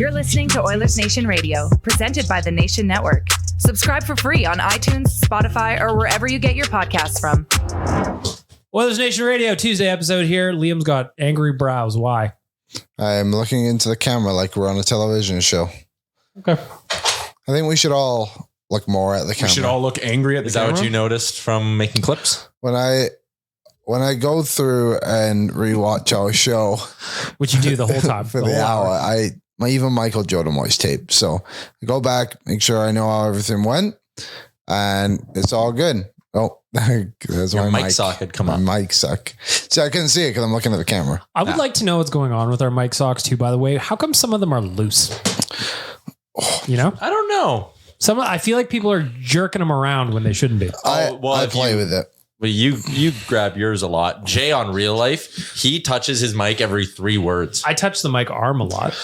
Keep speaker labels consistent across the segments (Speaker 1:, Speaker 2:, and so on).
Speaker 1: You're listening to Oilersnation Radio, presented by the Nation Network. Subscribe for free on iTunes, Spotify, or wherever you get your podcasts from.
Speaker 2: Oilersnation Radio, Tuesday episode here. Liam's got angry brows. Why?
Speaker 3: I'm looking into the camera like we're on a television show.
Speaker 2: Okay.
Speaker 3: I think we should all look more at the camera.
Speaker 4: We should all look angry at the camera.
Speaker 5: Is that what you noticed from making clips?
Speaker 3: When I go through and rewatch our show,
Speaker 2: Which you do the whole time.
Speaker 3: for the hour, even Michael Jordan watched tape. So I go back, make sure I know how everything went, and it's all good. Oh, there's
Speaker 5: Your
Speaker 3: my
Speaker 5: mic socket come up.
Speaker 3: My mic suck. See, I couldn't see it because I'm looking at the camera.
Speaker 2: I would like to know what's going on with our mic socks too, by the way. How come some of them are loose? You know?
Speaker 5: I don't know.
Speaker 2: I feel like people are jerking them around when they shouldn't be.
Speaker 3: I play with it.
Speaker 5: Well, you grab yours a lot. Jay on Real Life, he touches his mic every 3 words.
Speaker 2: I touch the mic arm a lot.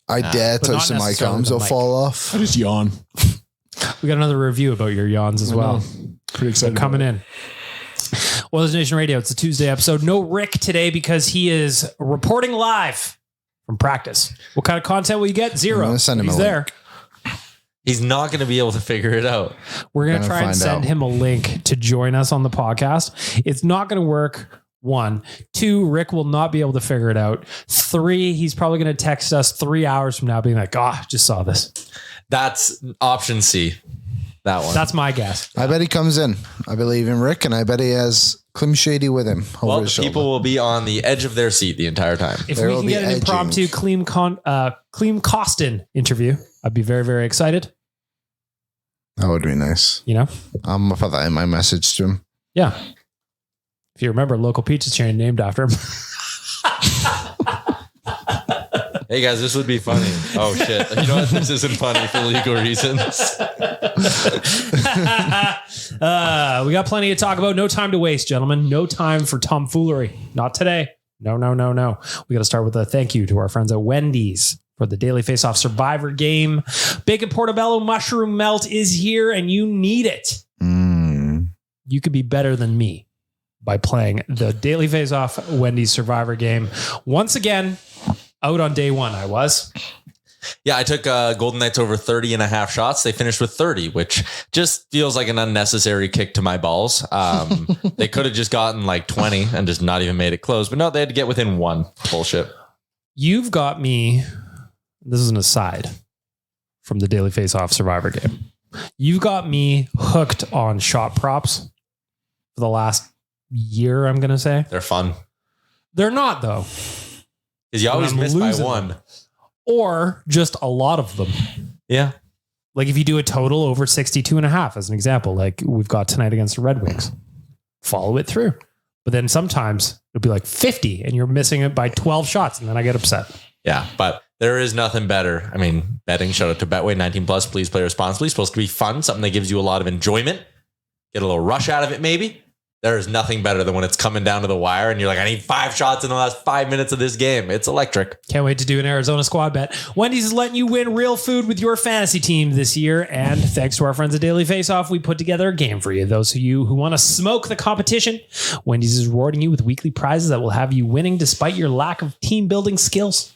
Speaker 3: I dare
Speaker 2: but
Speaker 3: touch
Speaker 2: not
Speaker 3: the mic
Speaker 2: necessarily
Speaker 3: arms,
Speaker 2: the
Speaker 3: will
Speaker 2: mic.
Speaker 3: fall off.
Speaker 4: I just yawn.
Speaker 2: We got another review about your yawns as well.
Speaker 4: Pretty excited.
Speaker 2: Coming in. Oilersnation Radio, it's a Tuesday episode. No Rick today because he is reporting live from practice. What kind of content will you get? 0.
Speaker 3: I'm gonna send him
Speaker 2: He's
Speaker 3: a
Speaker 2: there.
Speaker 5: He's not going to be able to figure it out.
Speaker 2: We're going to
Speaker 3: Gonna
Speaker 2: try and
Speaker 3: find
Speaker 2: send
Speaker 3: out.
Speaker 2: him a link to join us on the podcast. It's not going to work. 1. 2, Rick will not be able to figure it out. 3, he's probably going to text us 3 hours from now being like, just saw this.
Speaker 5: That's option C. That one.
Speaker 2: That's my guess.
Speaker 3: I bet he comes in. I believe in Rick, and I bet he has Clem Shady with him over
Speaker 5: well,
Speaker 3: his shoulder.
Speaker 5: people will be on the edge of their seat the entire time.
Speaker 2: If
Speaker 3: There
Speaker 2: we
Speaker 3: will
Speaker 2: can
Speaker 3: be
Speaker 2: get an
Speaker 3: edging.
Speaker 2: impromptu Clem Costin interview, I'd be very, very excited.
Speaker 3: That would be nice.
Speaker 2: You know?
Speaker 3: I'm gonna put that in my message to him.
Speaker 2: Yeah. If you remember, local pizza chain named after him.
Speaker 5: Hey guys, this would be funny. Oh shit. You know what? This isn't funny for legal reasons.
Speaker 2: We got plenty to talk about. No time to waste, gentlemen. No time for tomfoolery. Not today. No. We got to start with a thank you to our friends at Wendy's for the Daily Face-Off Survivor game. Bacon Portobello Mushroom Melt is here and you need it. You could be better than me by playing the Daily Face-Off Wendy's Survivor game. Once again, out on day 1, I was.
Speaker 5: Yeah, I took Golden Knights over 30 and a half shots. They finished with 30, which just feels like an unnecessary kick to my balls. They could have just gotten like 20 and just not even made it close. But no, they had to get within 1. Bullshit.
Speaker 2: You've got me. This is an aside from the Daily Face-Off Survivor game. You've got me hooked on shot props for the last year, I'm going to say.
Speaker 5: They're fun.
Speaker 2: They're not, though.
Speaker 5: Because you always
Speaker 2: I'm
Speaker 5: miss by
Speaker 2: losing
Speaker 5: 1.
Speaker 2: them. Or just a lot of them.
Speaker 5: Yeah.
Speaker 2: Like if you do a total over 62 and a half, as an example, like we've got tonight against the Red Wings, follow it through. But then sometimes it'll be like 50 and you're missing it by 12 shots. And then I get upset.
Speaker 5: Yeah, but there is nothing better. I mean, betting, shout out to Betway 19 plus. Please play responsibly. It's supposed to be fun, something that gives you a lot of enjoyment. Get a little rush out of it, maybe. There is nothing better than when it's coming down to the wire and you're like, I need 5 shots in the last 5 minutes of this game. It's electric.
Speaker 2: Can't wait to do an Arizona squad bet. Wendy's is letting you win real food with your fantasy team this year. And thanks to our friends at Daily Face-Off, we put together a game for you. Those of you who want to smoke the competition, Wendy's is rewarding you with weekly prizes that will have you winning despite your lack of team building skills.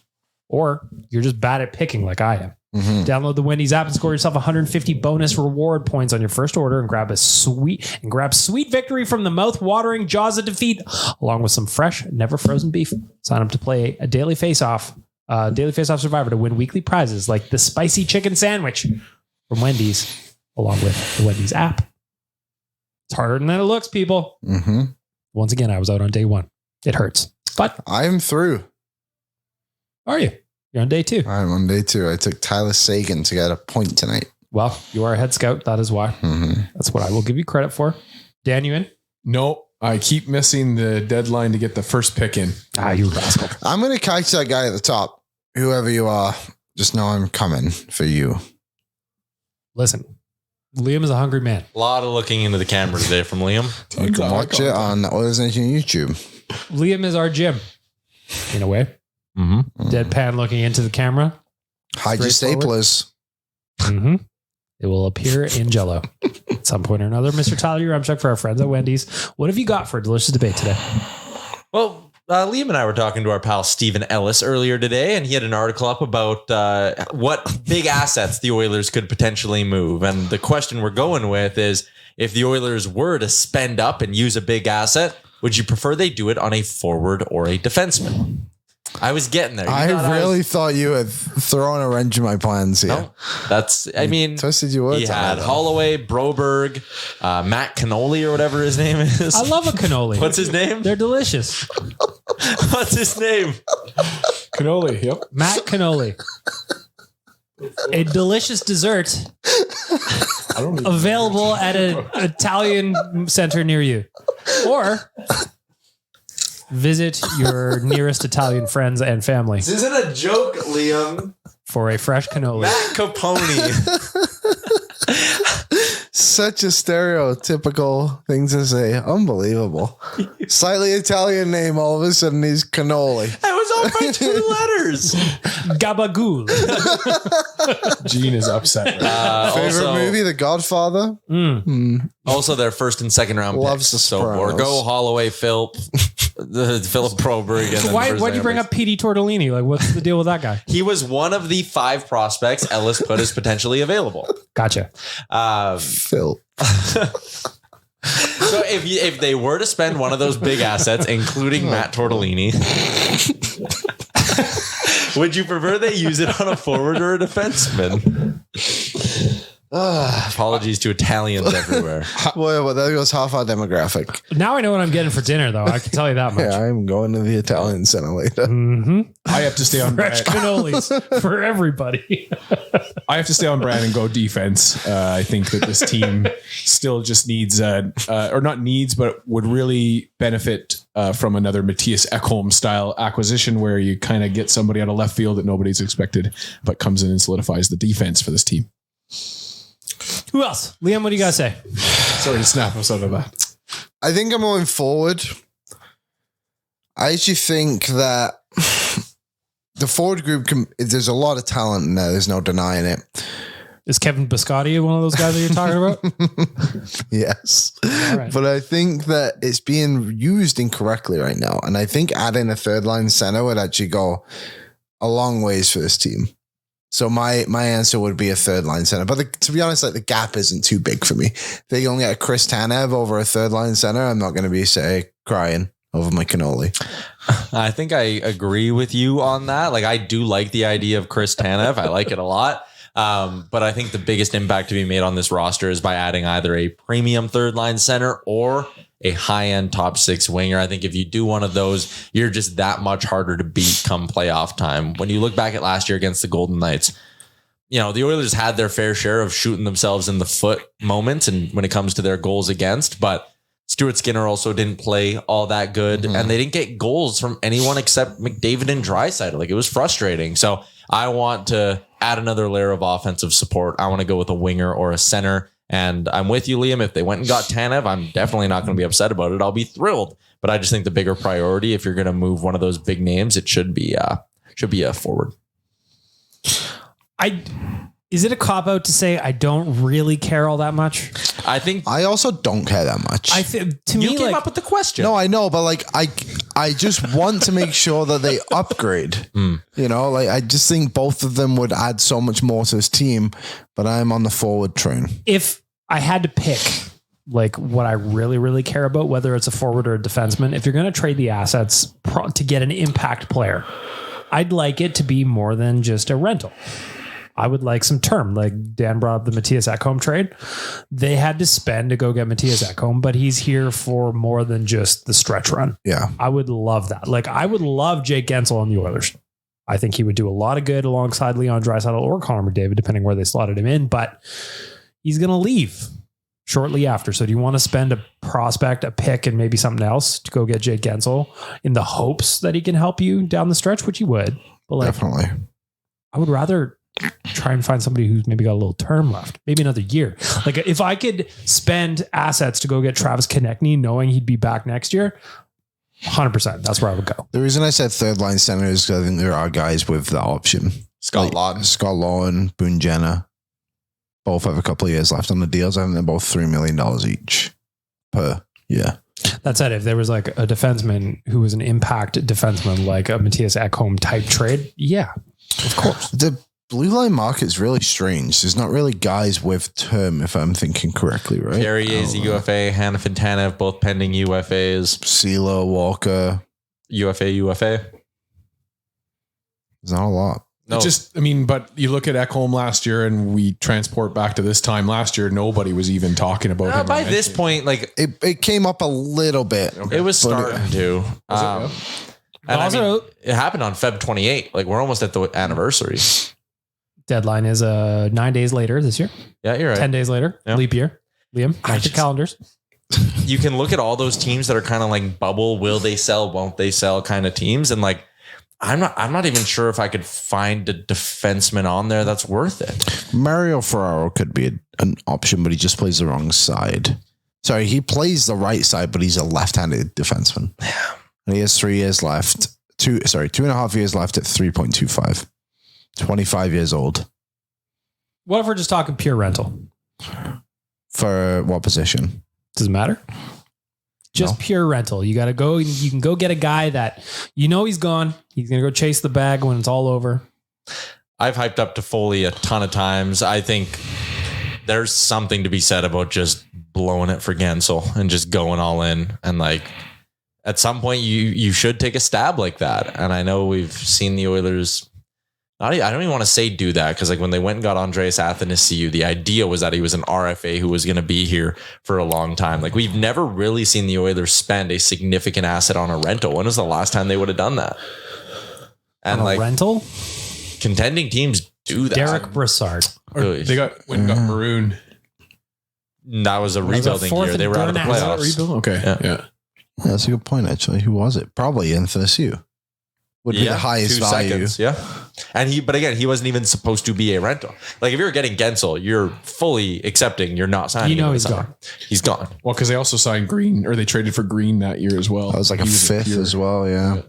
Speaker 2: Or you're just bad at picking like I am. Download the Wendy's app and score yourself 150 bonus reward points on your first order and grab sweet victory from the mouth-watering jaws of defeat, along with some fresh, never frozen beef. Sign up to play a Daily Face-Off Survivor to win weekly prizes like the spicy chicken sandwich from Wendy's, along with the Wendy's app. It's harder than it looks, people. Once again, I was out on day 1. It hurts, but
Speaker 3: I'm through.
Speaker 2: are you? You're on day 2.
Speaker 3: I'm on day 2. I took Tyler Sagan to get a point tonight.
Speaker 2: Well, you are a head scout. That is why. That's what I will give you credit for. Dan, you in?
Speaker 4: No, I keep missing the deadline to get the first pick in.
Speaker 2: You rascal.
Speaker 3: I'm going to catch that guy at the top. Whoever you are, just know I'm coming for you.
Speaker 2: Listen, Liam is a hungry man.
Speaker 5: A lot of looking into the camera today from Liam.
Speaker 3: You can watch it on the Oilersnation YouTube.
Speaker 2: Liam is our Jim, in a way. Deadpan looking into the camera.
Speaker 3: Hide your staplers.
Speaker 2: It will appear in Jell-O at some point or another. Mr. Tyler Uremchuk for our friends at Wendy's. What have you got for a delicious debate today?
Speaker 5: Well, Liam and I were talking to our pal Stephen Ellis earlier today, and he had an article up about what big assets the Oilers could potentially move. And the question we're going with is, if the Oilers were to spend up and use a big asset, would you prefer they do it on a forward or a defenseman? I was getting there.
Speaker 3: I really thought you had thrown a wrench in my plans here.
Speaker 5: No,
Speaker 3: Twisted your words.
Speaker 5: He had Holloway, Broberg, Matt Cannoli or whatever his name is.
Speaker 2: I love a cannoli.
Speaker 5: What's his name?
Speaker 2: They're delicious.
Speaker 5: What's his name?
Speaker 4: Cannoli. Yep.
Speaker 2: Matt Cannoli. A delicious dessert available at an Italian center near you. Or visit your nearest Italian friends and family
Speaker 5: This isn't a joke, Liam.
Speaker 2: for a fresh cannoli.
Speaker 5: Matt Capone.
Speaker 3: Such a stereotypical thing to say. Unbelievable. Slightly Italian name. All of a sudden, he's cannoli.
Speaker 5: That was all by 2 letters.
Speaker 2: Gabagool.
Speaker 4: Gene is upset. Right?
Speaker 3: Favorite movie, The Godfather.
Speaker 5: Also, their first and second round
Speaker 3: Loves
Speaker 5: picks.
Speaker 3: The
Speaker 5: So
Speaker 3: Sopranos.
Speaker 5: Borgo, Holloway, Philip Broberg. And then
Speaker 2: Why'd you bring up Petey Tortellini? Like, what's the deal with that guy?
Speaker 5: He was one of the 5 prospects Ellis put as potentially available.
Speaker 2: Gotcha.
Speaker 3: Phil.
Speaker 5: So if they were to spend one of those big assets, including Matt Tortellini, would you prefer they use it on a forward or a defenseman? Apologies to Italians everywhere.
Speaker 3: Well, there goes half our demographic.
Speaker 2: Now I know what I'm getting for dinner, though. I can tell you that much.
Speaker 3: Yeah, I'm going to the Italian center later.
Speaker 4: I have to stay on
Speaker 2: Fresh
Speaker 4: brand.
Speaker 2: cannolis for everybody.
Speaker 4: I have to stay on brand and go defense. I think that this team still just needs, or not needs, but would really benefit from another Matthias Ekholm style acquisition where you kind of get somebody out of left field that nobody's expected, but comes in and solidifies the defense for this team.
Speaker 2: Who else? Liam, what do you guys say?
Speaker 4: Sorry to snap us out of that.
Speaker 3: I think I'm going forward. I actually think that the forward group there's a lot of talent in there. There's no denying it.
Speaker 2: Is Kevin Biscotti one of those guys that you're talking about?
Speaker 3: Yes.
Speaker 2: right.
Speaker 3: But I think that it's being used incorrectly right now. And I think adding a third line center would actually go a long ways for this team. So my answer would be a third line center. But to be honest, like the gap isn't too big for me. If they only get a Chris Tanev over a third line center, I'm not going to be, crying over my cannoli.
Speaker 5: I think I agree with you on that. Like, I do like the idea of Chris Tanev. I like it a lot. But I think the biggest impact to be made on this roster is by adding either a premium third line center or a high-end top 6 winger. I think if you do one of those, you're just that much harder to beat come playoff time. When you look back at last year against the Golden Knights, you know, the Oilers had their fair share of shooting themselves in the foot moments and when it comes to their goals against, but Stuart Skinner also didn't play all that good, and they didn't get goals from anyone except McDavid and Draisaitl. Like, it was frustrating. So I want to add another layer of offensive support. I want to go with a winger or a center. And I'm with you, Liam. If they went and got Tanev, I'm definitely not going to be upset about it. I'll be thrilled. But I just think the bigger priority, if you're going to move one of those big names, it should be a forward.
Speaker 2: Is it a cop-out to say I don't really care all that much?
Speaker 5: I think
Speaker 3: I also don't care that much.
Speaker 2: To
Speaker 5: you
Speaker 2: me,
Speaker 5: came
Speaker 2: like,
Speaker 5: up with the question.
Speaker 3: No, I know, but like I just want to make sure that they upgrade. You know, like I just think both of them would add so much more to this team, but I'm on the forward train.
Speaker 2: if I had to pick like what I really, really care about, whether it's a forward or a defenseman, if you're going to trade the assets to get an impact player, I'd like it to be more than just a rental. I would like some term, like Dan brought up the Matthias Ekholm trade. They had to spend to go get Matthias Ekholm, but he's here for more than just the stretch run.
Speaker 3: Yeah.
Speaker 2: I would love that. Like, I would love Jake Gensel on the Oilers. I think he would do a lot of good alongside Leon Draisaitl or Connor McDavid, depending where they slotted him in, but he's going to leave shortly after. So do you want to spend a prospect, a pick, and maybe something else to go get Jake Gensel in the hopes that he can help you down the stretch, which he would? But like,
Speaker 3: Definitely.
Speaker 2: I would rather try and find somebody who's maybe got a little term left, maybe another year. Like, if I could spend assets to go get Travis Konechny, knowing he'd be back next year, 100%. That's where I would go.
Speaker 3: The reason I said third line center is because I think there are guys with that option.
Speaker 5: Scott
Speaker 3: Lawton, Boone Jenner, both have a couple of years left on the deals. I think they're both $3 million each per. Yeah.
Speaker 2: That said, if there was like a defenseman who was an impact defenseman, like a Matthias Ekholm type trade, yeah, of course.
Speaker 3: The blue line market's really strange. There's not really guys with term, if I'm thinking correctly, right?
Speaker 5: Carrier's a UFA, Hanna Tanev, both pending UFAs.
Speaker 3: CeeLo, Walker.
Speaker 5: UFA.
Speaker 3: There's not a lot.
Speaker 5: No.
Speaker 4: But you look at Ekholm last year and we transport back to this time last year, nobody was even talking about him.
Speaker 5: By this point, like
Speaker 3: It came up a little bit.
Speaker 5: it was starting to. And
Speaker 2: Also-
Speaker 5: it happened on Feb 28. Like we're almost at the anniversary.
Speaker 2: Deadline is 9 days later this year.
Speaker 5: Yeah, you're right.
Speaker 2: 10 days later,
Speaker 5: Yeah.
Speaker 2: leap year. Liam, mark your calendars.
Speaker 5: You can look at all those teams that are kind of like bubble, will they sell, won't they sell kind of teams. And like, I'm not even sure if I could find a defenseman on there that's worth it.
Speaker 3: Mario Ferraro could be an option, but he just plays the wrong side. Sorry, he plays the right side, but he's a left-handed defenseman. Yeah. And he has 3 years left. 2.5 years left at 3.25. 25 years old.
Speaker 2: What if we're just talking pure rental?
Speaker 3: For what position?
Speaker 2: Does it matter? Just pure rental. You got to go. You can go get a guy that he's gone. He's going to go chase the bag when it's all over.
Speaker 5: I've hyped up Toffoli a ton of times. I think there's something to be said about just blowing it for Gensel and just going all in. And like at some point you should take a stab like that. And I know we've seen the Oilers. I don't even want to say do that because like when they went and got Andreas Athanasiou, the idea was that he was an RFA who was going to be here for a long time. Like we've never really seen the Oilers spend a significant asset on a rental. When was the last time they would have done that? And
Speaker 2: On a
Speaker 5: like
Speaker 2: rental,
Speaker 5: contending teams do that.
Speaker 2: Derek Brassard.
Speaker 4: They got Maroon.
Speaker 5: That was a rebuilding
Speaker 2: fourth
Speaker 5: year. They
Speaker 2: and
Speaker 5: were out of the
Speaker 2: third and a half.
Speaker 5: playoffs.
Speaker 4: Okay.
Speaker 5: Yeah.
Speaker 4: Yeah.
Speaker 3: That's a good point, actually. Who was it? Probably Athanasiou. Would be the highest
Speaker 5: 2
Speaker 3: value.
Speaker 5: seconds, yeah. And he wasn't even supposed to be a rental. Like if you're getting Gensel, you're fully accepting you're not signing. him
Speaker 2: he's
Speaker 5: this summer.
Speaker 2: gone.
Speaker 5: He's gone.
Speaker 4: Well, because they also signed Green, or they traded for Green that year as well.
Speaker 3: That was like a fifth as well, yeah.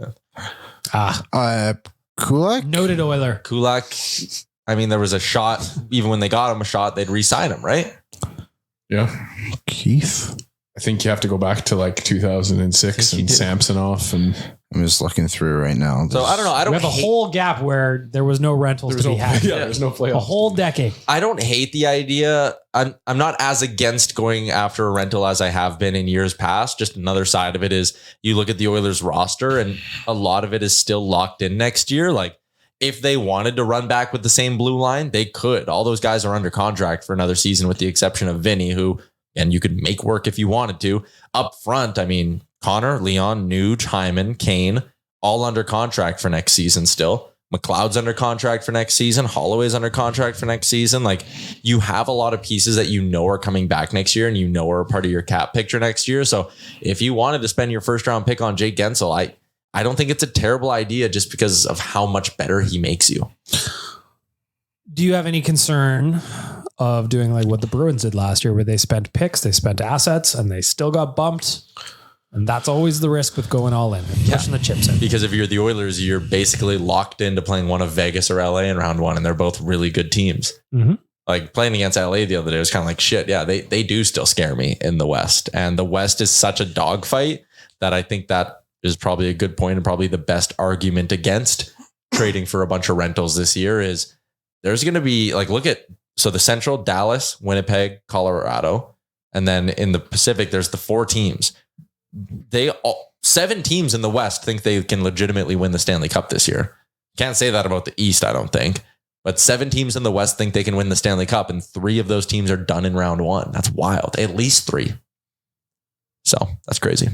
Speaker 3: Kulak?
Speaker 2: Noted Oiler.
Speaker 5: Kulak. I mean, there was a shot. Even when they got him a shot, they'd re-sign him, right?
Speaker 4: Yeah.
Speaker 3: Keith?
Speaker 4: I think you have to go back to like 2006 and Samsonov and
Speaker 3: I'm just looking through right now.
Speaker 5: So I don't know. I don't
Speaker 2: We have a
Speaker 5: hate,
Speaker 2: whole gap where there was no rentals to be had.
Speaker 4: there's no playoff.
Speaker 2: A whole decade.
Speaker 5: I don't hate the idea. I'm not as against going after a rental as I have been in years past. Just another side of it is you look at the Oilers roster and a lot of it is still locked in next year. Like if they wanted to run back with the same blue line, they could. All those guys are under contract for another season with the exception of Vinny, who, and you could make work if you wanted to. Up front, I mean, Connor, Leon, Nuge, Hyman, Kane, all under contract for next season still. McLeod's under contract for next season. Holloway's under contract for next season. Like you have a lot of pieces that you know are coming back next year and you know are a part of your cap picture next year. So if you wanted to spend your first round pick on Jake Gensel, I don't think it's a terrible idea just because of how much better he makes you.
Speaker 2: Do you have any concern of doing like what the Bruins did last year where they spent picks, they spent assets, and they still got bumped? And that's always the risk with going all in and pushing the chips in.
Speaker 5: Because if you're the Oilers, you're basically locked into playing one of Vegas or LA in round one, and they're both really good teams.
Speaker 2: Mm-hmm.
Speaker 5: Like playing against LA the other day was kind of like shit. Yeah, they do still scare me in the West. And the West is such a dogfight that I think that is probably a good point and probably the best argument against trading for a bunch of rentals this year is there's going to be like, so the Central, Dallas, Winnipeg, Colorado, and then in the Pacific, there's the 4 teams. 7 teams in the West think they can legitimately win the Stanley Cup this year. Can't say that about the East, I don't think. But 7 teams in the West think they can win the Stanley Cup, and 3 of those teams are done in round 1. That's wild. At least 3. So that's crazy.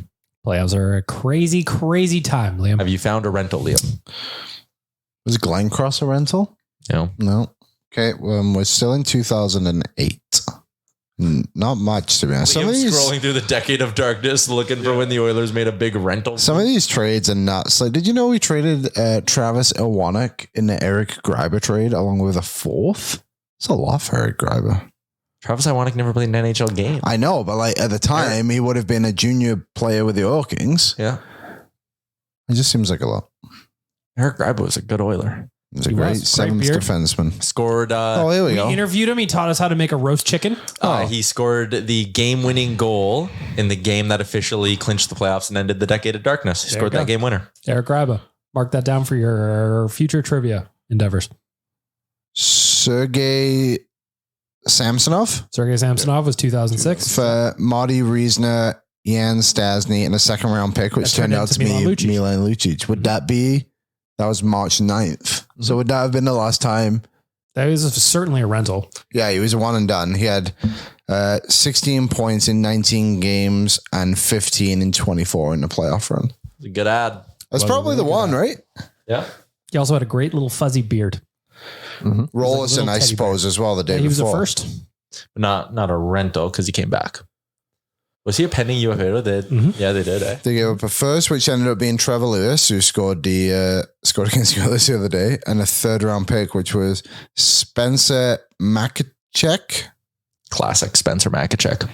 Speaker 2: Playoffs are a crazy, crazy time, Liam.
Speaker 5: Have you found a rental, Liam?
Speaker 3: Was Glencross a rental? No. Okay, we're still in 2008. Not much, to be honest. Some of these,
Speaker 5: scrolling through the decade of darkness, looking for when the Oilers made a big rental.
Speaker 3: Some of these trades are nuts. Like, did you know we traded Travis Iwanek in the Eric Greiber trade along with a 4th? It's a lot for Eric Greiber.
Speaker 5: Travis Iwanek never played an NHL game.
Speaker 3: I know, but like at the time, he would have been a junior player with the Oil Kings.
Speaker 5: Yeah.
Speaker 3: It just seems like a lot.
Speaker 5: Eric Greiber was a good Oiler.
Speaker 3: He's a great seventh
Speaker 2: beard.
Speaker 3: defenseman.
Speaker 5: Scored.
Speaker 3: Here we
Speaker 2: We
Speaker 3: go.
Speaker 2: interviewed him. He taught us how to make a roast chicken.
Speaker 5: He scored the game-winning goal in the game that officially clinched the playoffs and ended the decade of darkness. He scored
Speaker 2: you
Speaker 5: that
Speaker 2: go.
Speaker 5: game winner.
Speaker 2: Eric Gryba. Mark that down for your future trivia endeavors.
Speaker 3: Sergei Samsonov
Speaker 2: Sergei Samsonov was 2006.
Speaker 3: for Marty Reisner, Jan Stasny, and a second round pick, which
Speaker 2: That turned
Speaker 3: turned out
Speaker 2: into
Speaker 3: to be
Speaker 2: Milan Lucic.
Speaker 3: Milan Lucic. Would that be? That was March 9th. So would that have been the last time?
Speaker 2: That was certainly a rental.
Speaker 3: Yeah, he was a one and done. He had 16 points in 19 games and 15 in 24 in the playoff run.
Speaker 5: It's a good ad.
Speaker 3: That's
Speaker 2: Well,
Speaker 3: probably the
Speaker 2: look at
Speaker 3: one,
Speaker 2: that.
Speaker 3: right?
Speaker 5: Yeah.
Speaker 2: He also had a great little fuzzy beard.
Speaker 3: Rollison,
Speaker 2: little
Speaker 3: I
Speaker 2: teddy
Speaker 3: suppose, as well, the day
Speaker 2: He was the
Speaker 3: before.
Speaker 2: first.
Speaker 5: But not a rental because he came back. Was he a pending UFA? Yeah, they did. Eh?
Speaker 3: They gave up a first, which ended up being Trevor Lewis, who scored against the Oilers the other day, and a third round pick, which was Spencer Makachek.
Speaker 5: Classic Spencer Makachek.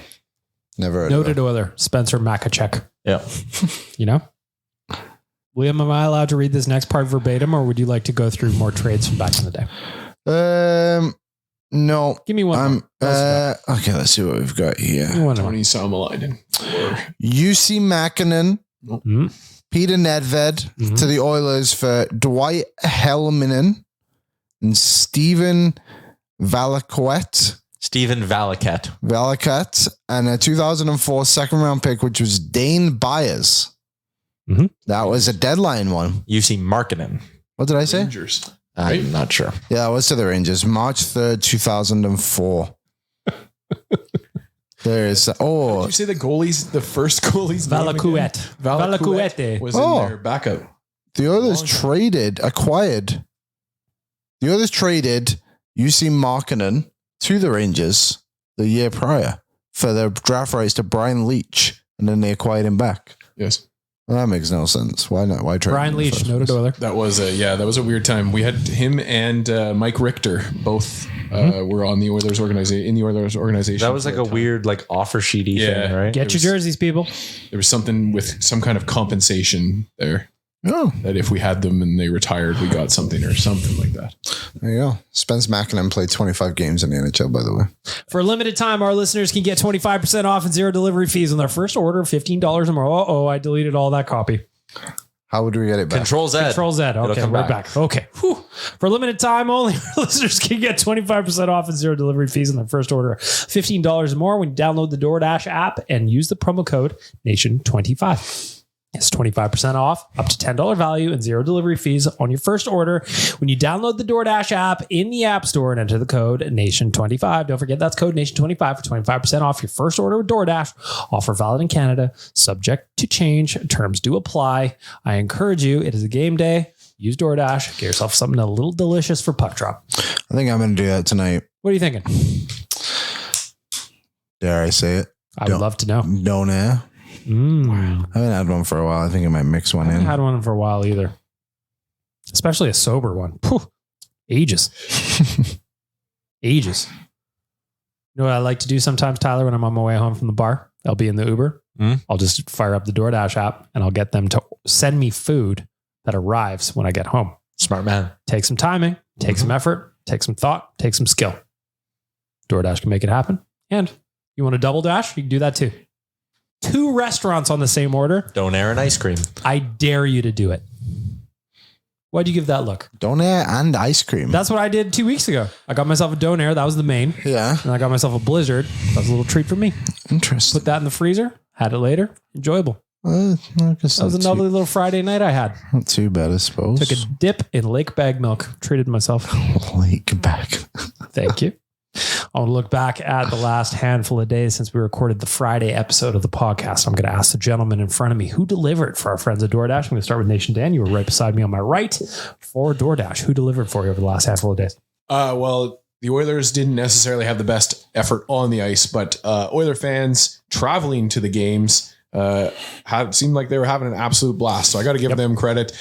Speaker 3: Never heard
Speaker 2: Noted
Speaker 3: of
Speaker 2: Oiler, Spencer Makachek.
Speaker 5: Yeah.
Speaker 2: You know? William, am I allowed to read this next part verbatim, or would you like to go through more trades from back in the day?
Speaker 3: it. No.
Speaker 2: Give me one. more.
Speaker 3: Okay, let's see what we've got
Speaker 2: Give me
Speaker 3: here.
Speaker 2: one more.
Speaker 4: Tony Salmelainen.
Speaker 3: UC Makinen,
Speaker 2: Mhm.
Speaker 3: Peter Nedved
Speaker 2: Mhm.
Speaker 3: to the Oilers for Dwight Helminen and Stephen Valaquette.
Speaker 5: Steven Valaquette.
Speaker 3: And a 2004 second round pick, which was Dane Byers.
Speaker 2: Mhm.
Speaker 3: That was a deadline one.
Speaker 5: UC Markkinen.
Speaker 3: What did I say?
Speaker 4: Rangers.
Speaker 5: I'm not sure.
Speaker 3: Yeah, it was to the Rangers. March 3rd, 2004. There's,
Speaker 4: Did you say the first goalie's name again?
Speaker 2: Valaquette. Valaquette.
Speaker 4: was
Speaker 3: Oh.
Speaker 4: in their backup.
Speaker 3: the Oilers
Speaker 4: Long
Speaker 3: The Oilers traded UC Markkinen to the Rangers the year prior for their draft rights to Brian Leach, and then they acquired him back.
Speaker 4: Yes.
Speaker 3: Well, that makes no sense. Why not? Why trade
Speaker 2: Brian
Speaker 3: him in the
Speaker 2: Leach,
Speaker 3: first
Speaker 2: noted
Speaker 3: place?
Speaker 2: Oiler.
Speaker 4: That was a weird time. We had him and Mike Richter both were on the Oilers organization.
Speaker 5: That was like a weird offer sheety thing, right?
Speaker 2: Get your jerseys, people.
Speaker 4: There was something with some kind of compensation there
Speaker 3: Oh,
Speaker 4: that if we had them and they retired, we got something or something like that.
Speaker 3: there you go. Spence Makinen played 25 games in the NHL, by the way.
Speaker 2: For a limited time, our listeners can get 25% off and zero delivery fees on their first order of $15 or more. Uh-oh, I deleted all that copy.
Speaker 3: How would we get it back?
Speaker 5: Control Z.
Speaker 2: Control Z.
Speaker 5: It'll
Speaker 2: Okay,
Speaker 5: come
Speaker 2: we're back. Okay. Whew. For a limited time only, our listeners can get 25% off and zero delivery fees on their first order. $15 or more when you download the DoorDash app and use the promo code NATION25. It's 25% off, up to $10 value, and zero delivery fees on your first order when you download the DoorDash app in the App Store and enter the code NATION25. Don't forget that's code NATION25 for 25% off your first order with DoorDash. Offer valid in Canada, subject to change. Terms do apply. I encourage you, it is a game day. Use DoorDash. Get yourself something a little delicious for puck drop.
Speaker 3: I think I'm going to do that tonight.
Speaker 2: What are you thinking?
Speaker 3: Dare I say it?
Speaker 2: I would love to know.
Speaker 3: Donair. I haven't had one for a while. I think I might mix one
Speaker 2: I haven't
Speaker 3: in.
Speaker 2: had one for a while either. Especially a sober one. Phew. Ages. Ages. You know what I like to do sometimes, Tyler, when I'm on my way home from the bar? I'll be in the Uber. I'll just fire up the DoorDash app and I'll get them to send me food that arrives when I get home.
Speaker 5: Smart man.
Speaker 2: Take some timing, take some effort, take some thought, take some skill. DoorDash can make it happen. And you want a double dash? You can do that too. 2 restaurants on the same order.
Speaker 5: Donair and ice cream.
Speaker 2: I dare you to do it. Why'd you give that look?
Speaker 3: Donair and ice cream.
Speaker 2: That's what I did 2 weeks ago. I got myself a Donair. That was the main.
Speaker 3: yeah.
Speaker 2: And I got myself a Blizzard. That was a little treat for me.
Speaker 3: Interesting.
Speaker 2: Put that in the freezer. Had it later. Enjoyable.
Speaker 3: I guess
Speaker 2: That was
Speaker 3: not
Speaker 2: another little Friday night I had.
Speaker 3: not too bad, I suppose.
Speaker 2: Took a dip in lake bag milk. Treated myself.
Speaker 3: Lake back.
Speaker 2: Thank you. I want to look back at the last handful of days since we recorded the Friday episode of the podcast. I'm going to ask the gentleman in front of me who delivered for our friends at DoorDash. I'm going to start with Nation Dan. You were right beside me on my right for DoorDash. Who delivered for you over the last handful of days?
Speaker 4: Well, the Oilers didn't necessarily have the best effort on the ice, but Oiler fans traveling to the games seemed like they were having an absolute blast. So I got to give them credit.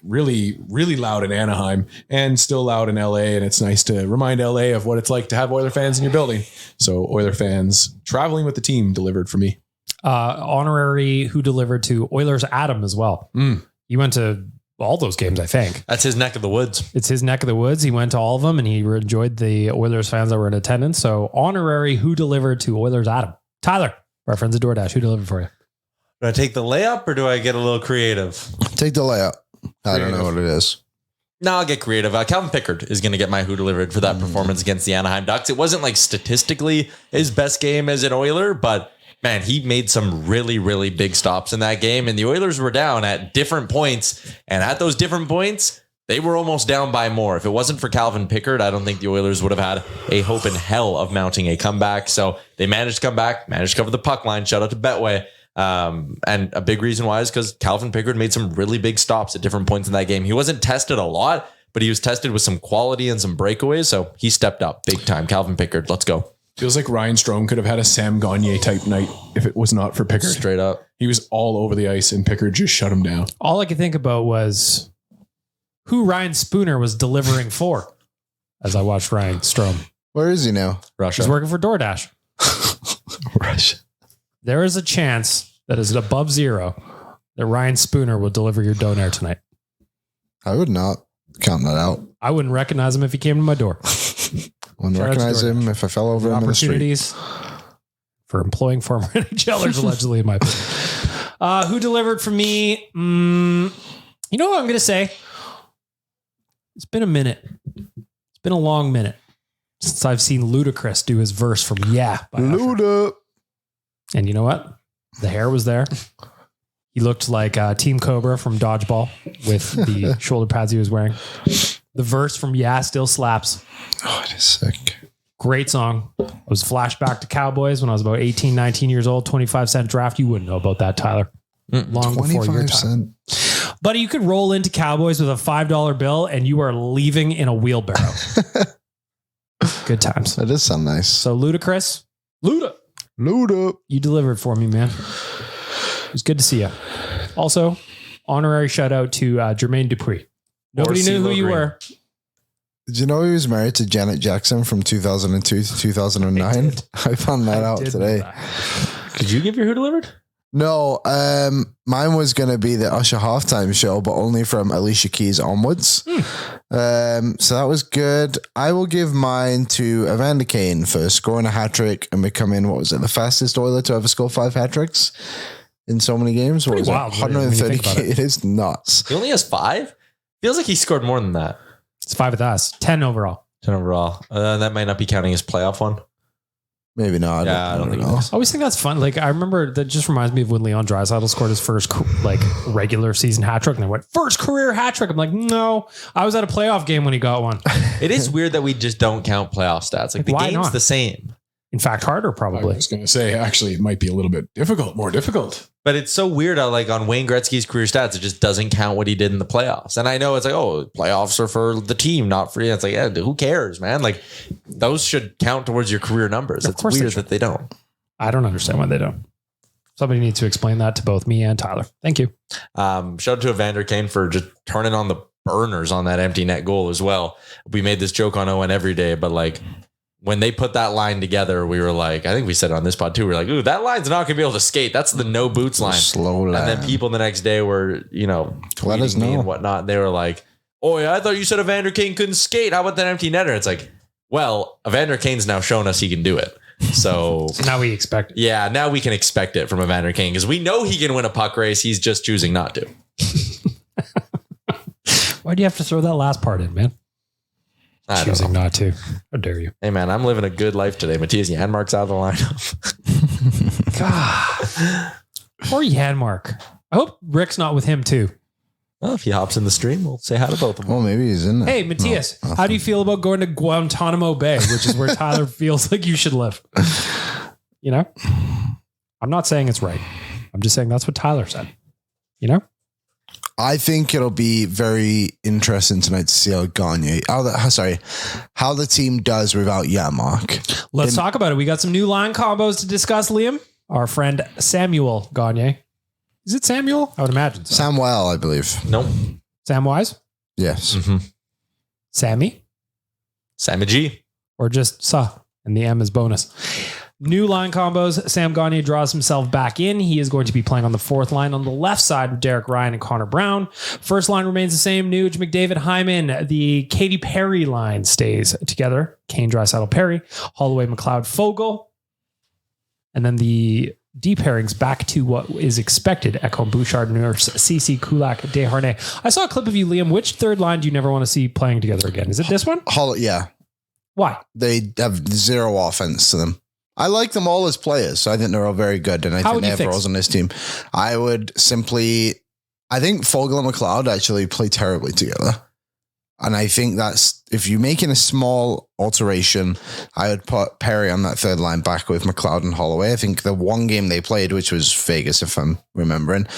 Speaker 4: Really, really loud in Anaheim and still loud in LA. And it's nice to remind LA of what it's like to have Oiler fans in your building. So Oiler fans traveling with the team delivered for me.
Speaker 2: Honorary who delivered to Oilers Adam as well. He went to all those games, I think.
Speaker 5: That's his neck of the woods.
Speaker 2: It's his neck of the woods. He went to all of them, and he enjoyed the Oilers fans that were in attendance. So honorary who delivered to Oilers Adam. Tyler, our friends at DoorDash, who delivered for you?
Speaker 5: Do I take the layup or do I get a little creative?
Speaker 3: Take the layup. I don't know what it is.
Speaker 5: No, I'll get creative. Calvin Pickard is going to get my who delivered for that performance against the Anaheim Ducks. It wasn't like statistically his best game as an Oiler, but man, he made some really, really big stops in that game. And the Oilers were down at different points. And at those different points, they were almost down by more. If it wasn't for Calvin Pickard, I don't think the Oilers would have had a hope in hell of mounting a comeback. So they managed to come back, managed to cover the puck line. Shout out to Betway. And a big reason why is because Calvin Pickard made some really big stops at different points in that game. He wasn't tested a lot, but he was tested with some quality and some breakaways. So he stepped up big time. Calvin Pickard, let's go.
Speaker 4: Feels like Ryan Strome could have had a Sam Gagner type night if it was not for Pickard.
Speaker 5: Straight up.
Speaker 4: He was all over the ice and Pickard just shut him down.
Speaker 2: All I could think about was who Ryan Spooner was delivering for as I watched Ryan Strome.
Speaker 3: Where is he now?
Speaker 5: Russia.
Speaker 2: He's working for DoorDash.
Speaker 3: Russia.
Speaker 2: There is a chance that is above zero that Ryan Spooner will deliver your donair tonight.
Speaker 3: I would not count that out.
Speaker 2: I wouldn't recognize him if he came to my door.
Speaker 3: Wouldn't recognize him if I fell over him in the street.
Speaker 2: Opportunities for employing former NHLers allegedly in my opinion. Who delivered for me? You know what I'm going to say? It's been a minute. It's been a long minute since I've seen Ludacris do his verse from Yeah. by Usher.
Speaker 3: Luda.
Speaker 2: And you know what? The hair was there. He looked like Team Cobra from Dodgeball with the shoulder pads he was wearing. The verse from Yeah still slaps.
Speaker 3: Oh, it is sick.
Speaker 2: Great song. I was flashback to Cowboys when I was about 18, 19 years old, 25-cent draft. You wouldn't know about that, Tyler. Long before your time. Buddy, you could roll into Cowboys with a $5 bill and you are leaving in a wheelbarrow. Good times.
Speaker 3: That does sound nice.
Speaker 2: So Ludacris,
Speaker 3: Luda.
Speaker 2: you delivered for me, man. It was good to see you. Also, honorary shout out to Jermaine Dupree. Nobody knew who you were.
Speaker 3: Did you know he was married to Janet Jackson from 2002 to 2009? I found that out today.
Speaker 5: Did you give your who delivered?
Speaker 3: No, mine was going to be the Usher halftime show, but only from Alicia Keys onwards. So that was good. I will give mine to Evander Kane for scoring a hat trick and becoming, what was it, the fastest Oiler to ever score 5 hat tricks in so many games. What was
Speaker 2: wild,
Speaker 3: it? 130. It is nuts.
Speaker 5: He only has 5? Feels like he scored more than that.
Speaker 2: It's 5 with us. 10 overall.
Speaker 5: 10 overall. That might not be counting his playoff one.
Speaker 3: Maybe not.
Speaker 5: I don't think
Speaker 3: know.
Speaker 2: I always think that's fun. Like, I remember that just reminds me of when Leon Draisaitl scored his first regular season hat trick, and I went, first career hat trick. I'm like, no, I was at a playoff game when he got one.
Speaker 5: It is weird that we just don't count playoff stats. Like the
Speaker 2: why
Speaker 5: game's
Speaker 2: not?
Speaker 5: the same.
Speaker 2: In fact, harder
Speaker 4: I
Speaker 2: probably.
Speaker 4: was going to say, actually, it might be a little bit more difficult.
Speaker 5: But it's so weird how, like, on Wayne Gretzky's career stats, it just doesn't count what he did in the playoffs. And I know it's like, oh, playoffs are for the team, not for you. It's like, yeah, who cares, man? Like, those should count towards your career numbers.
Speaker 2: Of
Speaker 5: It's
Speaker 2: course they
Speaker 5: weird
Speaker 2: should.
Speaker 5: that they don't.
Speaker 2: I don't understand why they don't. Somebody needs to explain that to both me and Tyler. Thank you.
Speaker 5: Shout out to Evander Kane for just turning on the burners on that empty net goal as well. We made this joke on Owen every day, but like, when they put that line together, we were like, I think we said it on this pod too. We were like, ooh, that line's not going to be able to skate. That's the no boots line.
Speaker 3: Slow line.
Speaker 5: And then people the next day were,
Speaker 3: Let us
Speaker 5: tweeting me
Speaker 3: know.
Speaker 5: and whatnot. They were like, oh yeah, I thought you said Evander Kane couldn't skate. How about that empty netter? It's like, well, Evander Kane's now shown us he can do it. So
Speaker 2: Now we expect it.
Speaker 5: yeah, now we can expect it from Evander Kane because we know he can win a puck race. He's just choosing not to.
Speaker 2: Why do you have to throw that last part in, man?
Speaker 5: I don't
Speaker 2: Choosing
Speaker 5: know.
Speaker 2: not to. How dare you?
Speaker 5: Hey man, I'm living a good life today. Matthias Janmark's out of the lineup.
Speaker 2: God. Poor Janmark. I hope Rick's not with him too.
Speaker 5: Well, if he hops in the stream, we'll say hi to both of them.
Speaker 3: Well, maybe he's in there.
Speaker 2: Hey, Matthias, how do you feel about going to Guantanamo Bay, which is where Tyler feels like you should live? You know? I'm not saying it's right. I'm just saying that's what Tyler said. You know?
Speaker 3: I think it'll be very interesting tonight to see how how the team does without Janmark.
Speaker 2: Let's talk about it. We got some new line combos to discuss, Liam. Our friend Samuel Gagner. Is it Samuel? I would imagine so.
Speaker 3: Samuel, I believe.
Speaker 5: Nope.
Speaker 2: Samwise?
Speaker 3: Yes.
Speaker 5: Mm-hmm.
Speaker 2: Sammy?
Speaker 5: Sammy G.
Speaker 2: Or just Sa, and the M is bonus. New line combos. Sam Gagner draws himself back in. He is going to be playing on the fourth line on the left side with Derek Ryan and Connor Brown. First line remains the same. Nuge, McDavid, Hyman. The Katy Perry line stays together. Kane, Draisaitl, Perry. Holloway, McLeod, Fogle. And then the deep pairings back to what is expected. Ekholm, Bouchard, Nurse, CC, Kulak, Desharnais. I saw a clip of you, Liam. Which third line do you never want to see playing together again? Is it this one?
Speaker 3: Yeah.
Speaker 2: Why?
Speaker 3: They have zero offense to them. I like them all as players, so I think they're all very good, and I think they have roles on this team. I think Fogle and McLeod actually play terribly together. And I think that's, if you're making a small alteration, I would put Perry on that third line back with McLeod and Holloway. I think the one game they played, which was Vegas, if I'm remembering,